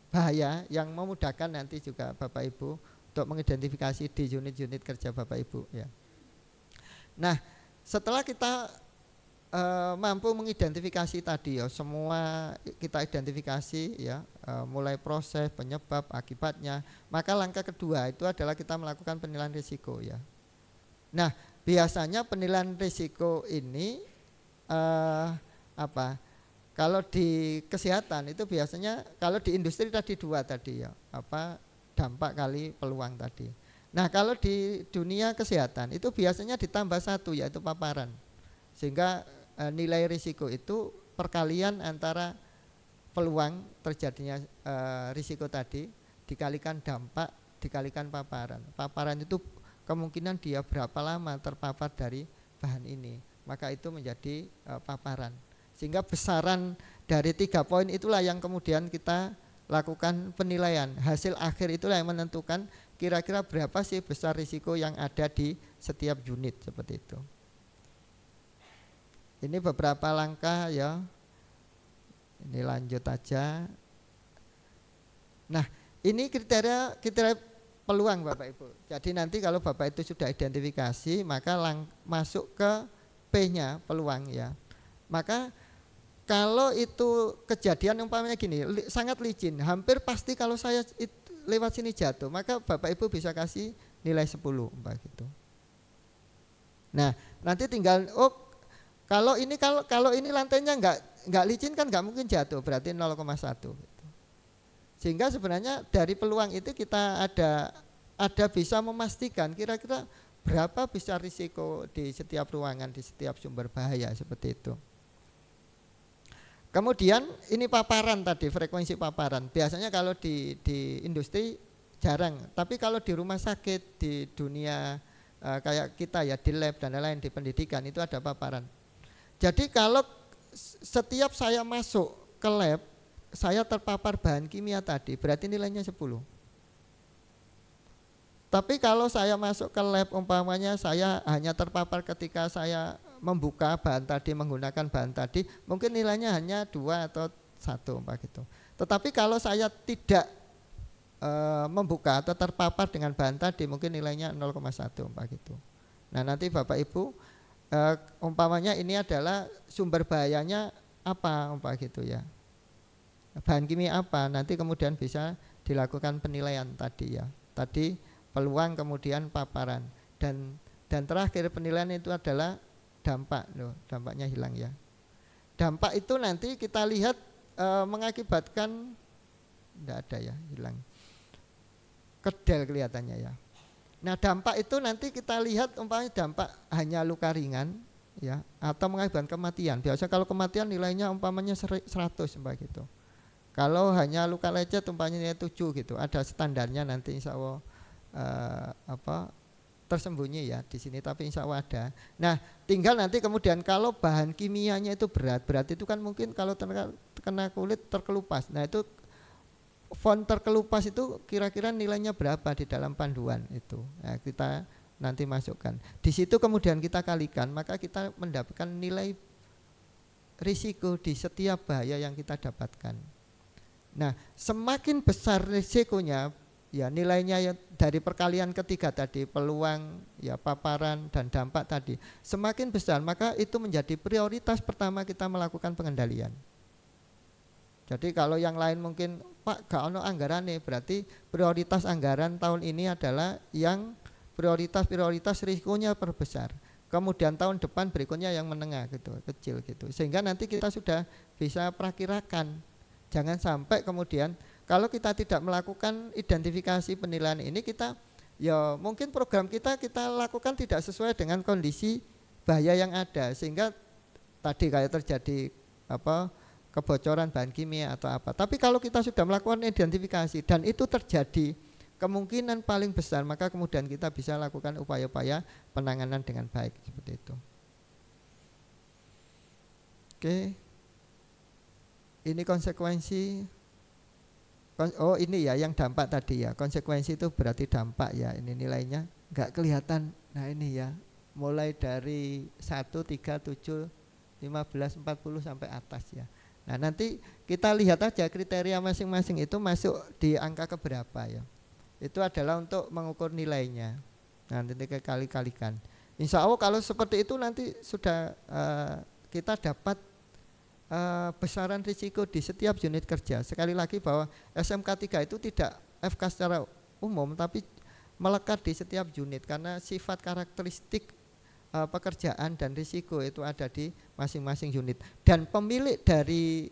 bahaya yang memudahkan nanti juga Bapak Ibu untuk mengidentifikasi di unit-unit kerja Bapak Ibu ya. Nah, setelah kita mampu mengidentifikasi tadi ya, semua kita identifikasi ya, mulai proses, penyebab, akibatnya, maka langkah kedua itu adalah kita melakukan penilaian risiko ya. Nah, biasanya penilaian risiko ini kalau di kesehatan itu biasanya, kalau di industri tadi 2 tadi ya, dampak kali peluang tadi. Nah kalau di dunia kesehatan itu biasanya ditambah 1 yaitu paparan. Sehingga nilai risiko itu perkalian antara peluang terjadinya risiko tadi dikalikan dampak dikalikan paparan. Paparan itu kemungkinan dia berapa lama terpapar dari bahan ini. Maka itu menjadi paparan. Sehingga besaran dari 3 poin itulah yang kemudian kita lakukan penilaian. Hasil akhir itulah yang menentukan kira-kira berapa sih besar risiko yang ada di setiap unit seperti itu. Ini beberapa langkah ya. Ini lanjut aja. Nah, ini kriteria peluang Bapak Ibu. Jadi nanti kalau Bapak itu sudah identifikasi maka masuk ke P-nya peluang ya. Maka kalau itu kejadian umpamanya gini, sangat licin, hampir pasti kalau saya lewat sini jatuh, maka Bapak Ibu bisa kasih nilai 10 umpamanya gitu. Nah, nanti tinggal kalau ini lantainya nggak licin kan nggak mungkin jatuh, berarti 0,1 gitu. Sehingga sebenarnya dari peluang itu kita ada bisa memastikan kira-kira berapa besar risiko di setiap ruangan, di setiap sumber bahaya seperti itu. Kemudian ini paparan tadi, frekuensi paparan. Biasanya kalau di industri jarang, tapi kalau di rumah sakit, di dunia kayak kita ya, di lab dan lain-lain, di pendidikan itu ada paparan. Jadi kalau setiap saya masuk ke lab, saya terpapar bahan kimia tadi, berarti nilainya 10. Tapi kalau saya masuk ke lab umpamanya saya hanya terpapar ketika saya membuka bahan tadi, menggunakan bahan tadi, mungkin nilainya hanya 2 atau 1 gitu. Tetapi kalau saya tidak membuka atau terpapar dengan bahan tadi, mungkin nilainya 0,1 gitu. Nah, nanti Bapak Ibu umpamanya ini adalah sumber bahayanya apa gitu ya. Bahan kimia apa, nanti kemudian bisa dilakukan penilaian tadi ya. Tadi peluang, kemudian paparan, dan terakhir penilaian itu adalah dampak. Dampaknya hilang ya. Dampak itu nanti kita lihat mengakibatkan tidak ada ya, hilang. Kedel kelihatannya ya. Nah, dampak itu nanti kita lihat umpamanya dampak hanya luka ringan ya, atau mengakibatkan kematian. Biasa kalau kematian nilainya umpamanya 100 gitu. Kalau hanya luka lecet umpamanya nilai 7 gitu. Ada standarnya nanti insya Allah tersembunyi ya di sini, tapi insya Allah ada. Nah, tinggal nanti kemudian kalau bahan kimianya itu berat itu kan mungkin kalau terkena kulit terkelupas. Nah, itu font terkelupas itu kira-kira nilainya berapa di dalam panduan itu. Nah, kita nanti masukkan. Di situ kemudian kita kalikan, maka kita mendapatkan nilai risiko di setiap bahaya yang kita dapatkan. Nah, semakin besar risikonya, ya nilainya ya dari perkalian ketiga tadi, peluang, ya paparan dan dampak tadi, semakin besar, maka itu menjadi prioritas pertama kita melakukan pengendalian. Jadi kalau yang lain mungkin Pak gak ono anggaran nih, berarti prioritas anggaran tahun ini adalah yang prioritas risikonya perbesar. Kemudian tahun depan berikutnya yang menengah gitu, kecil gitu. Sehingga nanti kita sudah bisa perakirakan. Jangan sampai kemudian kalau kita tidak melakukan identifikasi penilaian ini, kita ya mungkin program kita lakukan tidak sesuai dengan kondisi bahaya yang ada, sehingga tadi kayak terjadi kebocoran bahan kimia atau apa. Tapi kalau kita sudah melakukan identifikasi dan itu terjadi kemungkinan paling besar, maka kemudian kita bisa lakukan upaya-upaya penanganan dengan baik seperti itu. Oke. Ini konsekuensi. Oh, ini ya yang dampak tadi ya. Konsekuensi itu berarti dampak ya. Ini nilainya enggak kelihatan. Nah, ini ya. Mulai dari 1, 3, 7, 15, 40 sampai atas ya. Nah, nanti kita lihat aja kriteria masing-masing itu masuk di angka keberapa ya. Itu adalah untuk mengukur nilainya. Nanti kali-kalikan. Insya Allah kalau seperti itu nanti sudah kita dapat besaran risiko di setiap unit kerja. Sekali lagi bahwa SMK 3 itu tidak FK secara umum, tapi melekat di setiap unit karena sifat karakteristik pekerjaan dan risiko itu ada di masing-masing unit. Dan pemilik dari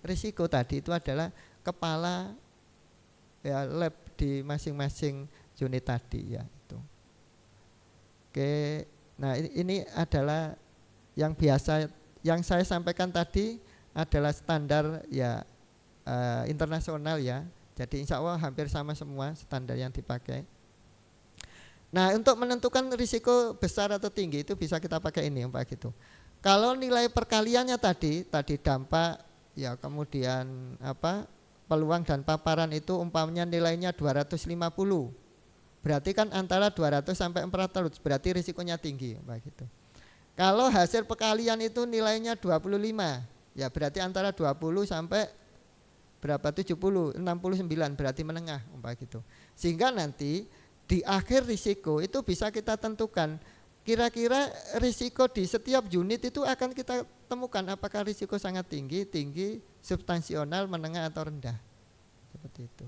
risiko tadi itu adalah kepala ya lab di masing-masing unit tadi ya itu. Oke, nah ini adalah yang biasa yang saya sampaikan tadi adalah standar ya internasional ya. Jadi insya Allah hampir sama semua standar yang dipakai. Nah, untuk menentukan risiko besar atau tinggi itu bisa kita pakai ini Pak gitu. Kalau nilai perkaliannya tadi dampak ya, kemudian peluang dan paparan itu umpamanya nilainya 250. Berarti kan antara 200 sampai 400, berarti risikonya tinggi Pak gitu. Kalau hasil perkalian itu nilainya 25, ya berarti antara 20 sampai berapa 70, 69 berarti menengah Pak gitu. Sehingga nanti di akhir risiko itu bisa kita tentukan kira-kira risiko di setiap unit itu akan kita temukan apakah risiko sangat tinggi, substansional, menengah atau rendah. Seperti itu.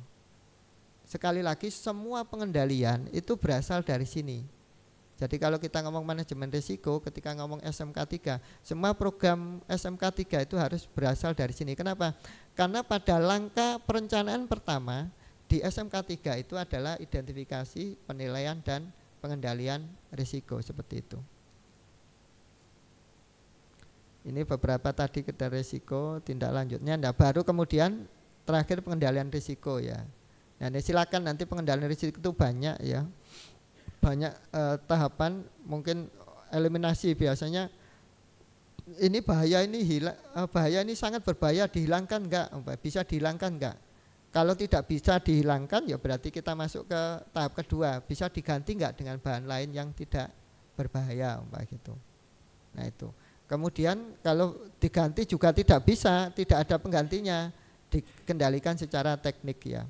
sekali lagi semua pengendalian itu berasal dari sini. Jadi kalau kita ngomong manajemen risiko, ketika ngomong SMK 3, semua program SMK 3 itu harus berasal dari sini. Kenapa? Karena pada langkah perencanaan pertama di SMK 3 itu adalah identifikasi, penilaian, dan pengendalian risiko, seperti itu. Ini beberapa tadi kita risiko, tindak lanjutnya. Nah, baru kemudian terakhir pengendalian risiko ya. Nah, silakan, nanti pengendalian risiko itu banyak ya. Banyak tahapan, mungkin eliminasi biasanya ini bahaya, ini hilang, bahaya ini sangat berbahaya, dihilangkan enggak, bisa dihilangkan enggak. Kalau tidak bisa dihilangkan ya berarti kita masuk ke tahap kedua, bisa diganti enggak dengan bahan lain yang tidak berbahaya gitu. Nah itu. Kemudian kalau diganti juga tidak bisa, tidak ada penggantinya, dikendalikan secara teknik ya.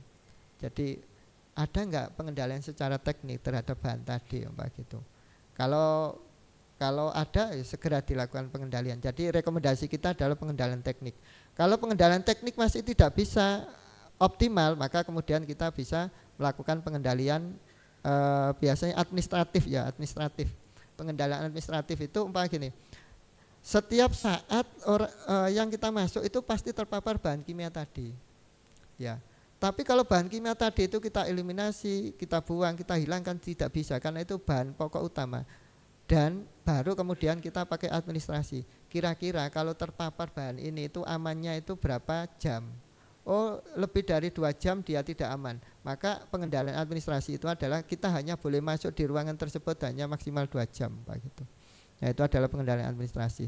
Jadi ada enggak pengendalian secara teknik terhadap bahan tadi gitu. Kalau ada ya segera dilakukan pengendalian. Jadi rekomendasi kita adalah pengendalian teknik. Kalau pengendalian teknik masih tidak bisa optimal, maka kemudian kita bisa melakukan pengendalian biasanya administratif ya, administratif. Pengendalian administratif itu umpama gini. Setiap saat yang kita masuk itu pasti terpapar bahan kimia tadi. Ya. Tapi kalau bahan kimia tadi itu kita eliminasi, kita buang, kita hilangkan, tidak bisa karena itu bahan pokok utama. Dan baru kemudian kita pakai administrasi. Kira-kira kalau terpapar bahan ini itu amannya itu berapa jam? Oh, lebih dari 2 jam dia tidak aman. Maka pengendalian administrasi itu adalah kita hanya boleh masuk di ruangan tersebut hanya maksimal 2 jam gitu. Nah, itu adalah pengendalian administrasi.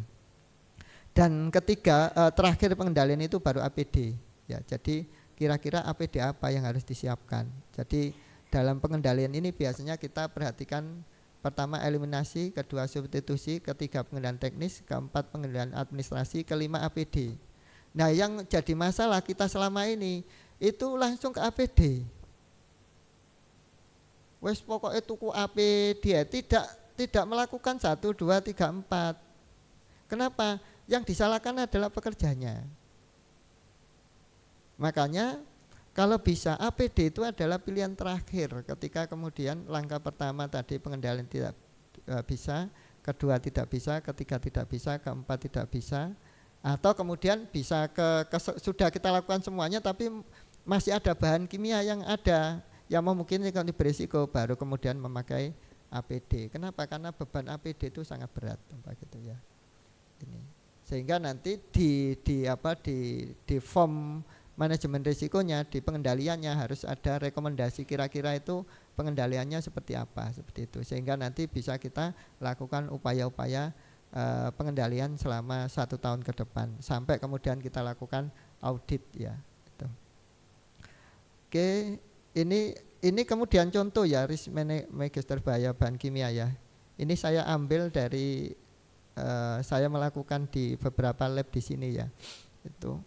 Dan ketiga, terakhir pengendalian itu baru APD. Ya, jadi kira-kira APD apa yang harus disiapkan. Jadi dalam pengendalian ini biasanya kita perhatikan pertama eliminasi, kedua substitusi, ketiga pengendalian teknis, keempat pengendalian administrasi, kelima APD. Nah yang jadi masalah kita selama ini itu langsung ke APD. Wes pokoknya tuku APD, tidak melakukan 1, 2, 3, 4. Kenapa? Yang disalahkan adalah pekerjanya. Makanya kalau bisa APD itu adalah pilihan terakhir ketika kemudian langkah pertama tadi pengendalian tidak bisa, kedua tidak bisa, ketiga tidak bisa, keempat tidak bisa, atau kemudian bisa sudah kita lakukan semuanya tapi masih ada bahan kimia yang ada yang memungkinkan berisiko, baru kemudian memakai APD. Kenapa? Karena beban APD itu sangat berat gitu ya. Ini sehingga nanti di form manajemen risikonya, di pengendaliannya harus ada rekomendasi kira-kira itu pengendaliannya seperti apa, seperti itu. Sehingga nanti bisa kita lakukan upaya-upaya pengendalian selama 1 tahun ke depan sampai kemudian kita lakukan audit ya. Gitu. Oke, ini kemudian contoh ya risk magister bahaya bahan kimia ya. Ini saya ambil dari saya melakukan di beberapa lab di sini ya. Itu.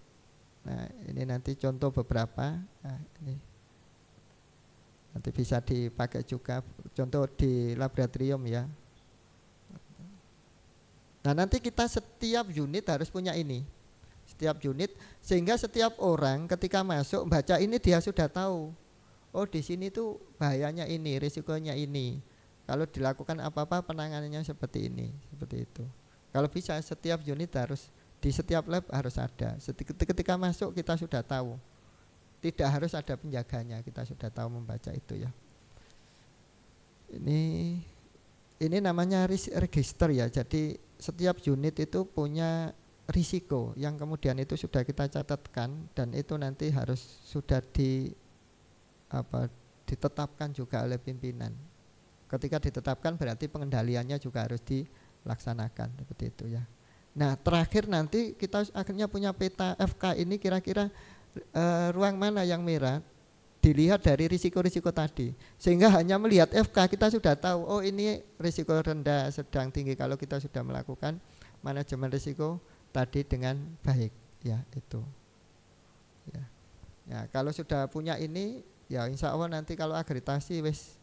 Nah, ini nanti contoh beberapa. Nah, ini nanti bisa dipakai juga contoh di laboratorium ya. Nah, nanti kita setiap unit harus punya ini. Setiap unit sehingga setiap orang ketika masuk baca ini dia sudah tahu. Oh, di sini tuh bahayanya ini, risikonya ini. Kalau dilakukan apa-apa penanganannya seperti ini, seperti itu. Kalau bisa setiap unit harus di setiap lab harus ada. Ketika masuk kita sudah tahu. Tidak harus ada penjaganya, kita sudah tahu membaca itu ya. Ini namanya risk register ya. Jadi setiap unit itu punya risiko yang kemudian itu sudah kita catatkan dan itu nanti harus sudah ditetapkan juga oleh pimpinan. Ketika ditetapkan berarti pengendaliannya juga harus dilaksanakan seperti itu ya. Nah terakhir nanti kita akhirnya punya peta FK ini kira-kira ruang mana yang merah dilihat dari risiko-risiko tadi. Sehingga hanya melihat FK kita sudah tahu oh ini risiko rendah, sedang, tinggi kalau kita sudah melakukan manajemen risiko tadi dengan baik ya itu. Ya kalau sudah punya ini ya insya Allah nanti kalau akreditasi wis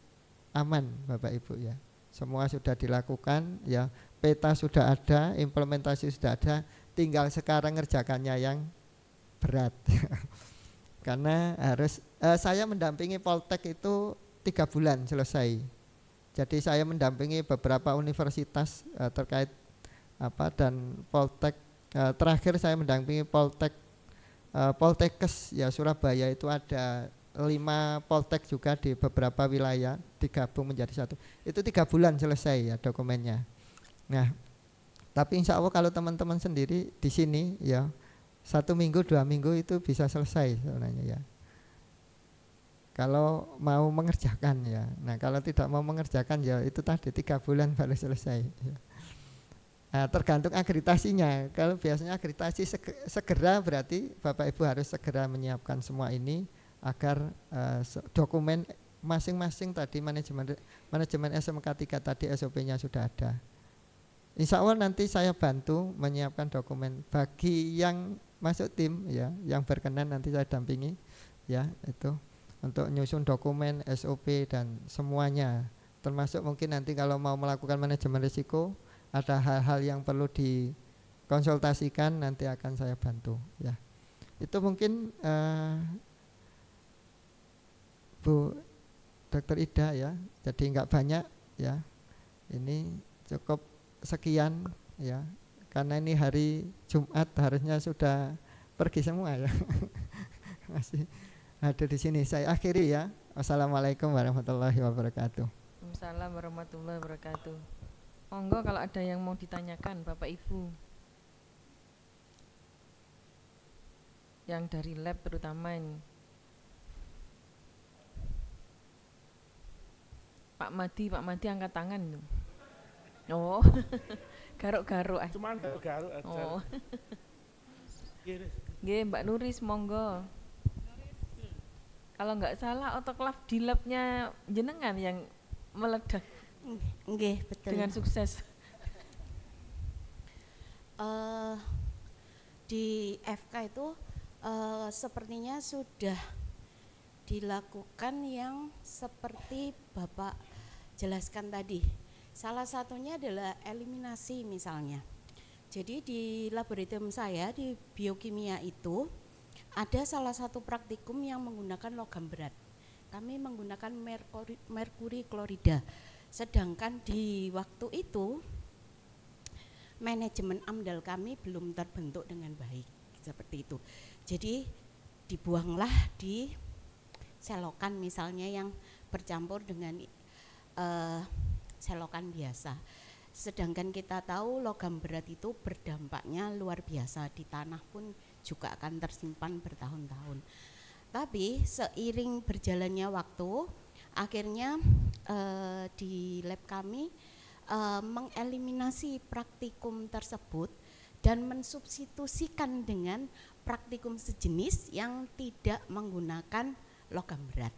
aman Bapak Ibu ya. Semua sudah dilakukan ya. Peta sudah ada, implementasi sudah ada, tinggal sekarang ngerjakannya yang berat. karena harus saya mendampingi Poltek itu 3 bulan selesai. Jadi saya mendampingi beberapa universitas terkait dan Poltek. Terakhir saya mendampingi Poltekkes ya Surabaya, itu ada 5 Poltek juga di beberapa wilayah digabung menjadi 1. Itu 3 bulan selesai ya dokumennya. Nah, tapi insya Allah kalau teman-teman sendiri di sini ya 1 minggu 2 minggu itu bisa selesai sebenarnya ya. Kalau mau mengerjakan ya. Nah kalau tidak mau mengerjakan ya itu tadi 3 bulan baru selesai ya. Nah, tergantung akreditasinya. Kalau biasanya akreditasi segera, berarti Bapak Ibu harus segera menyiapkan semua ini agar dokumen masing-masing tadi manajemen SMK 3 tadi SOP-nya sudah ada. Insya Allah nanti saya bantu menyiapkan dokumen bagi yang masuk tim ya, yang berkenan nanti saya dampingi ya, itu untuk nyusun dokumen SOP dan semuanya, termasuk mungkin nanti kalau mau melakukan manajemen risiko ada hal-hal yang perlu dikonsultasikan nanti akan saya bantu ya. Itu mungkin Bu Dr. Ida ya, jadi enggak banyak ya, ini cukup sekian ya, karena ini hari Jumat harusnya sudah pergi semua ya. Masih ada di sini. Saya akhiri ya. Wassalamualaikum warahmatullahi wabarakatuh. Waalaikumsalam warahmatullahi wabarakatuh. Monggo kalau ada yang mau ditanyakan Bapak Ibu, yang dari lab terutama ini. Pak Madi angkat tangan tuh. Oh, garuk-garuk. Cuman garuk aja. Oh. Nggih, Mbak Nuris monggo. Kalau nggak salah otoklaf di labnya jenengan yang meledak. Nggih, betul. Dengan sukses. Di FK itu sepertinya sudah dilakukan yang seperti Bapak jelaskan tadi. Salah satunya adalah eliminasi misalnya. Jadi di laboratorium saya di biokimia itu ada salah satu praktikum yang menggunakan logam berat. Kami menggunakan merkuri klorida. Sedangkan di waktu itu manajemen AMDAL kami belum terbentuk dengan baik seperti itu. Jadi dibuanglah di selokan misalnya yang bercampur dengan selokan biasa. Sedangkan kita tahu logam berat itu berdampaknya luar biasa, di tanah pun juga akan tersimpan bertahun-tahun. Tapi seiring berjalannya waktu, akhirnya di lab kami mengeliminasi praktikum tersebut dan mensubstitusikan dengan praktikum sejenis yang tidak menggunakan logam berat.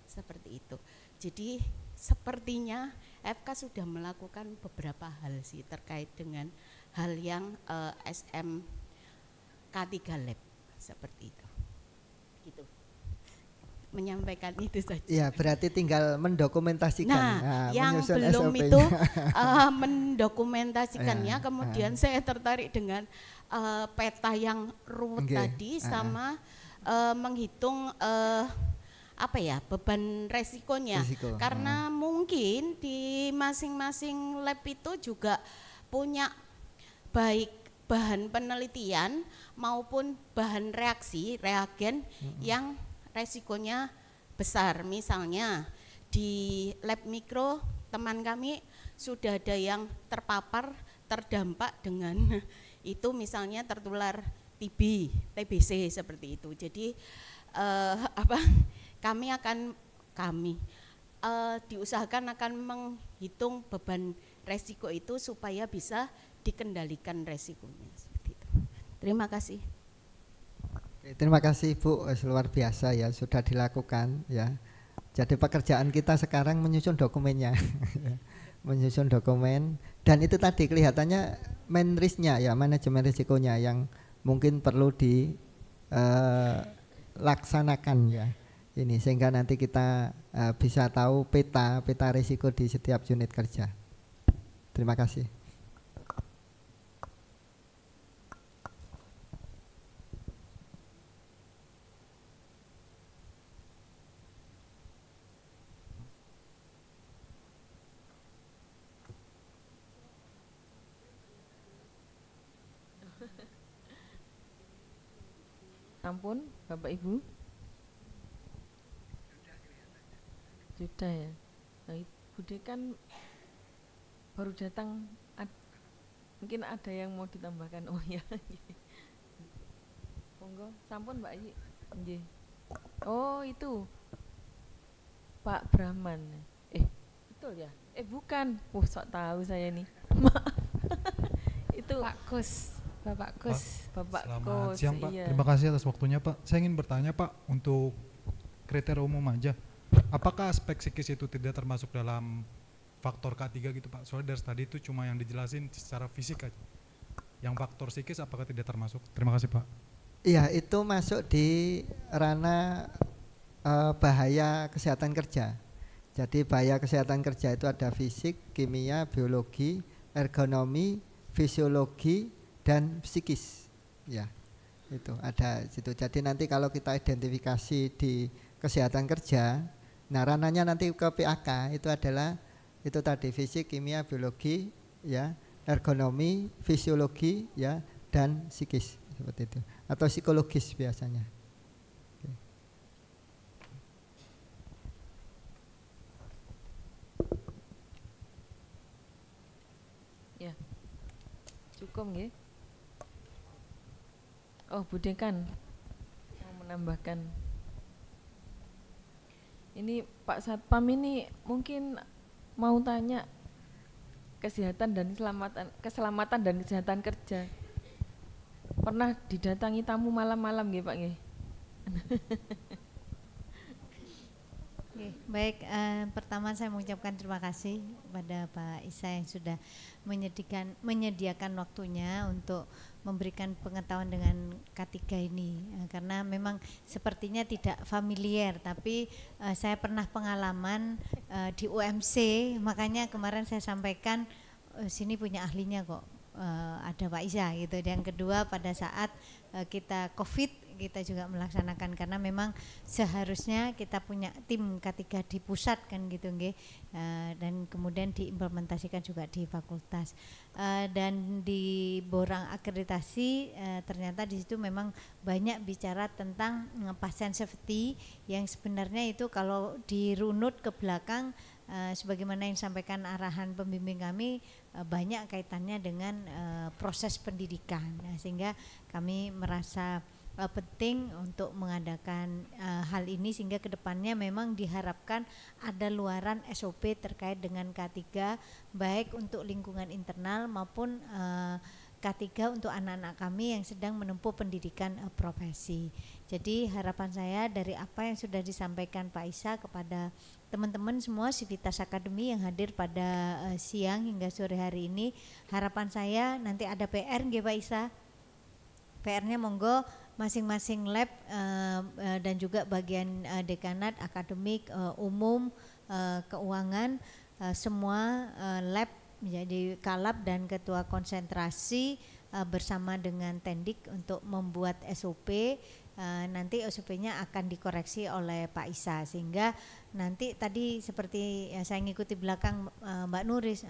Seperti itu. Jadi sepertinya FK sudah melakukan beberapa hal sih terkait dengan hal yang SMK3 Lab seperti itu. Gitu. Menyampaikan itu saja. Ya, berarti tinggal mendokumentasikan. Nah, yang belum SOP-nya. itu mendokumentasikannya. Kemudian saya tertarik dengan peta yang ruwet tadi sama menghitung beban resikonya. Karena mungkin di masing-masing lab itu juga punya baik bahan penelitian maupun bahan reagen yang resikonya besar. Misalnya di lab mikro teman kami sudah ada yang terdampak dengan itu, misalnya tertular TB, TBC seperti itu. Jadi kami diusahakan akan menghitung beban resiko itu supaya bisa dikendalikan resikonya seperti itu. Terima kasih. Terima kasih Bu, luar biasa ya sudah dilakukan ya. Jadi pekerjaan kita sekarang menyusun dokumennya, menyusun dokumen, dan itu tadi kelihatannya main risk-nya ya, manajemen risikonya yang mungkin perlu dilaksanakan ya. Ini sehingga nanti kita bisa tahu peta risiko di setiap unit kerja. Terima kasih. Sampun, Bapak Ibu? Sudah ya. Nah, Bude kan baru datang, mungkin ada yang mau ditambahkan. Oh ya. Monggo, sampun Mbak Ayi. Nggih. Oh, itu Pak Brahman. Betul ya? Bukan. Sok tahu saya nih. Maaf. Itu Pak Kus, Bapak Kus. Bapak Selamat Kus. siang Pak, Iya. terima kasih atas waktunya Pak. Saya ingin bertanya Pak, untuk kriteria umum aja, apakah aspek psikis itu tidak termasuk dalam faktor K3 gitu Pak? Soalnya dari tadi itu cuma yang dijelasin secara fisik aja. Yang faktor psikis apakah tidak termasuk? Terima kasih Pak. Iya, itu masuk di ranah bahaya kesehatan kerja. Jadi bahaya kesehatan kerja itu ada fisik, kimia, biologi, ergonomi, fisiologi, dan psikis. Ya, itu ada situ. Jadi nanti kalau kita identifikasi di kesehatan kerja, nah ranahnya nanti ke PAK itu adalah itu tadi fisik, kimia, biologi, ya, ergonomi, fisiologi, ya, dan psikis seperti itu, atau psikologis biasanya. Oke. Ya. Cukup nggih? Oh, Bude kan mau menambahkan. Ini Pak Satpam ini mungkin mau tanya keselamatan dan kesehatan kerja. Pernah didatangi tamu malam-malam nggih Pak nggih? Oke, baik, pertama saya mengucapkan terima kasih kepada Pak Isa yang sudah menyediakan waktunya untuk memberikan pengetahuan dengan K3 ini, karena memang sepertinya tidak familiar, tapi saya pernah pengalaman di UMC, makanya kemarin saya sampaikan sini punya ahlinya kok, ada Pak Isa gitu. Yang kedua, pada saat kita COVID kita juga melaksanakan, karena memang seharusnya kita punya tim K3 di pusat kan gitu nggih, dan kemudian diimplementasikan juga di fakultas, dan di borang akreditasi ternyata di situ memang banyak bicara tentang pasien safety yang sebenarnya itu kalau dirunut ke belakang, sebagaimana yang disampaikan arahan pembimbing kami, banyak kaitannya dengan proses pendidikan, sehingga kami merasa penting untuk mengadakan hal ini, sehingga kedepannya memang diharapkan ada luaran SOP terkait dengan K3 baik untuk lingkungan internal maupun K3 untuk anak-anak kami yang sedang menempuh pendidikan profesi. Jadi harapan saya dari apa yang sudah disampaikan Pak Isa kepada teman-teman semua Civitas Academy yang hadir pada siang hingga sore hari ini, harapan saya nanti ada PR nggih Pak Isa. PR-nya monggo masing-masing lab dan juga bagian dekanat, akademik, umum, keuangan, semua lab menjadi kalab dan ketua konsentrasi bersama dengan Tendik untuk membuat SOP. Nanti SOP-nya akan dikoreksi oleh Pak Isa, sehingga nanti tadi seperti saya ngikuti belakang Mbak Nuris,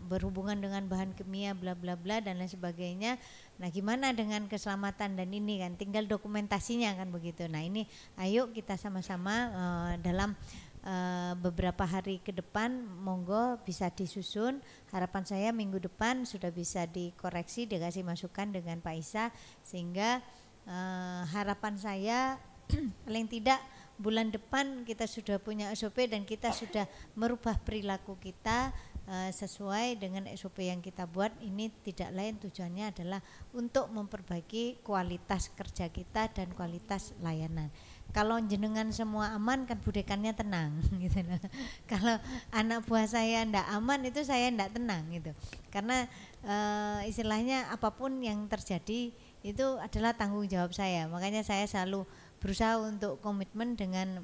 berhubungan dengan bahan kimia bla bla bla dan lain sebagainya. Nah, gimana dengan keselamatan dan ini kan tinggal dokumentasinya kan begitu. Nah, ini ayo kita sama-sama dalam beberapa hari ke depan monggo bisa disusun. Harapan saya minggu depan sudah bisa dikoreksi, dikasih masukan dengan Pak Isa, sehingga harapan saya paling tidak bulan depan kita sudah punya SOP dan kita sudah merubah perilaku kita sesuai dengan SOP yang kita buat. Ini tidak lain tujuannya adalah untuk memperbaiki kualitas kerja kita dan kualitas layanan. Kalau jenengan semua aman kan budekannya tenang gitu. Kalau anak buah saya ndak aman itu saya ndak tenang gitu. Karena istilahnya apapun yang terjadi itu adalah tanggung jawab saya. Makanya saya selalu berusaha untuk komitmen dengan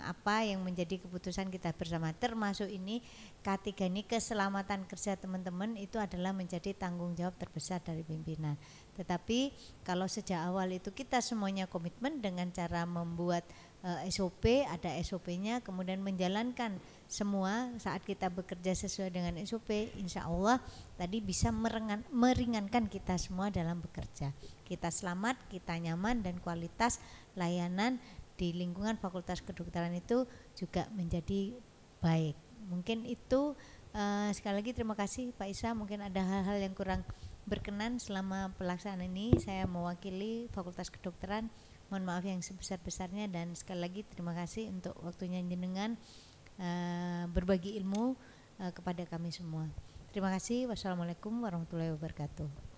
apa yang menjadi keputusan kita bersama, termasuk ini K3 ini keselamatan kerja teman-teman itu adalah menjadi tanggung jawab terbesar dari pimpinan. Tetapi kalau sejak awal itu kita semuanya komitmen dengan cara membuat SOP, ada SOP-nya, kemudian menjalankan semua saat kita bekerja sesuai dengan SOP, insya Allah tadi bisa meringankan kita semua dalam bekerja. Kita selamat, kita nyaman, dan kualitas layanan di lingkungan Fakultas Kedokteran itu juga menjadi baik. Mungkin itu, sekali lagi terima kasih Pak Isa. Mungkin ada hal-hal yang kurang berkenan selama pelaksanaan ini. Saya mewakili Fakultas Kedokteran, mohon maaf yang sebesar-besarnya, dan sekali lagi terima kasih untuk waktunya jenengan berbagi ilmu kepada kami semua. Terima kasih. Wassalamualaikum warahmatullahi wabarakatuh.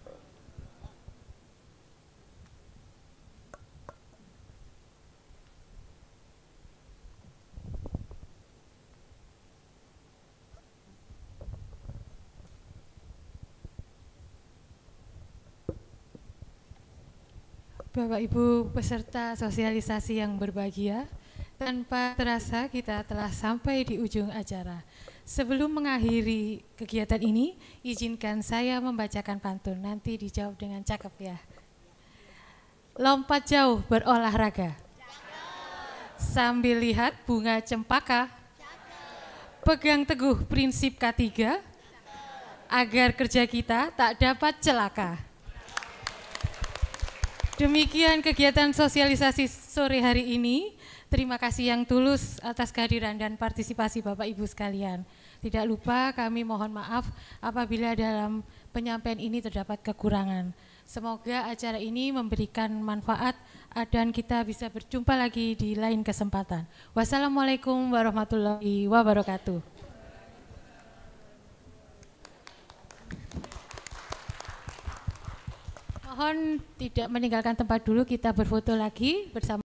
Bapak Ibu peserta sosialisasi yang berbahagia, tanpa terasa kita telah sampai di ujung acara. Sebelum mengakhiri kegiatan ini, izinkan saya membacakan pantun. Nanti dijawab dengan cakep ya. Lompat jauh berolahraga, sambil lihat bunga cempaka, pegang teguh prinsip K3, agar kerja kita tak dapat celaka. Demikian kegiatan sosialisasi sore hari ini. Terima kasih yang tulus atas kehadiran dan partisipasi Bapak Ibu sekalian. Tidak lupa kami mohon maaf apabila dalam penyampaian ini terdapat kekurangan. Semoga acara ini memberikan manfaat dan kita bisa berjumpa lagi di lain kesempatan. Wassalamualaikum warahmatullahi wabarakatuh. Mohon tidak meninggalkan tempat dulu, kita berfoto lagi bersama.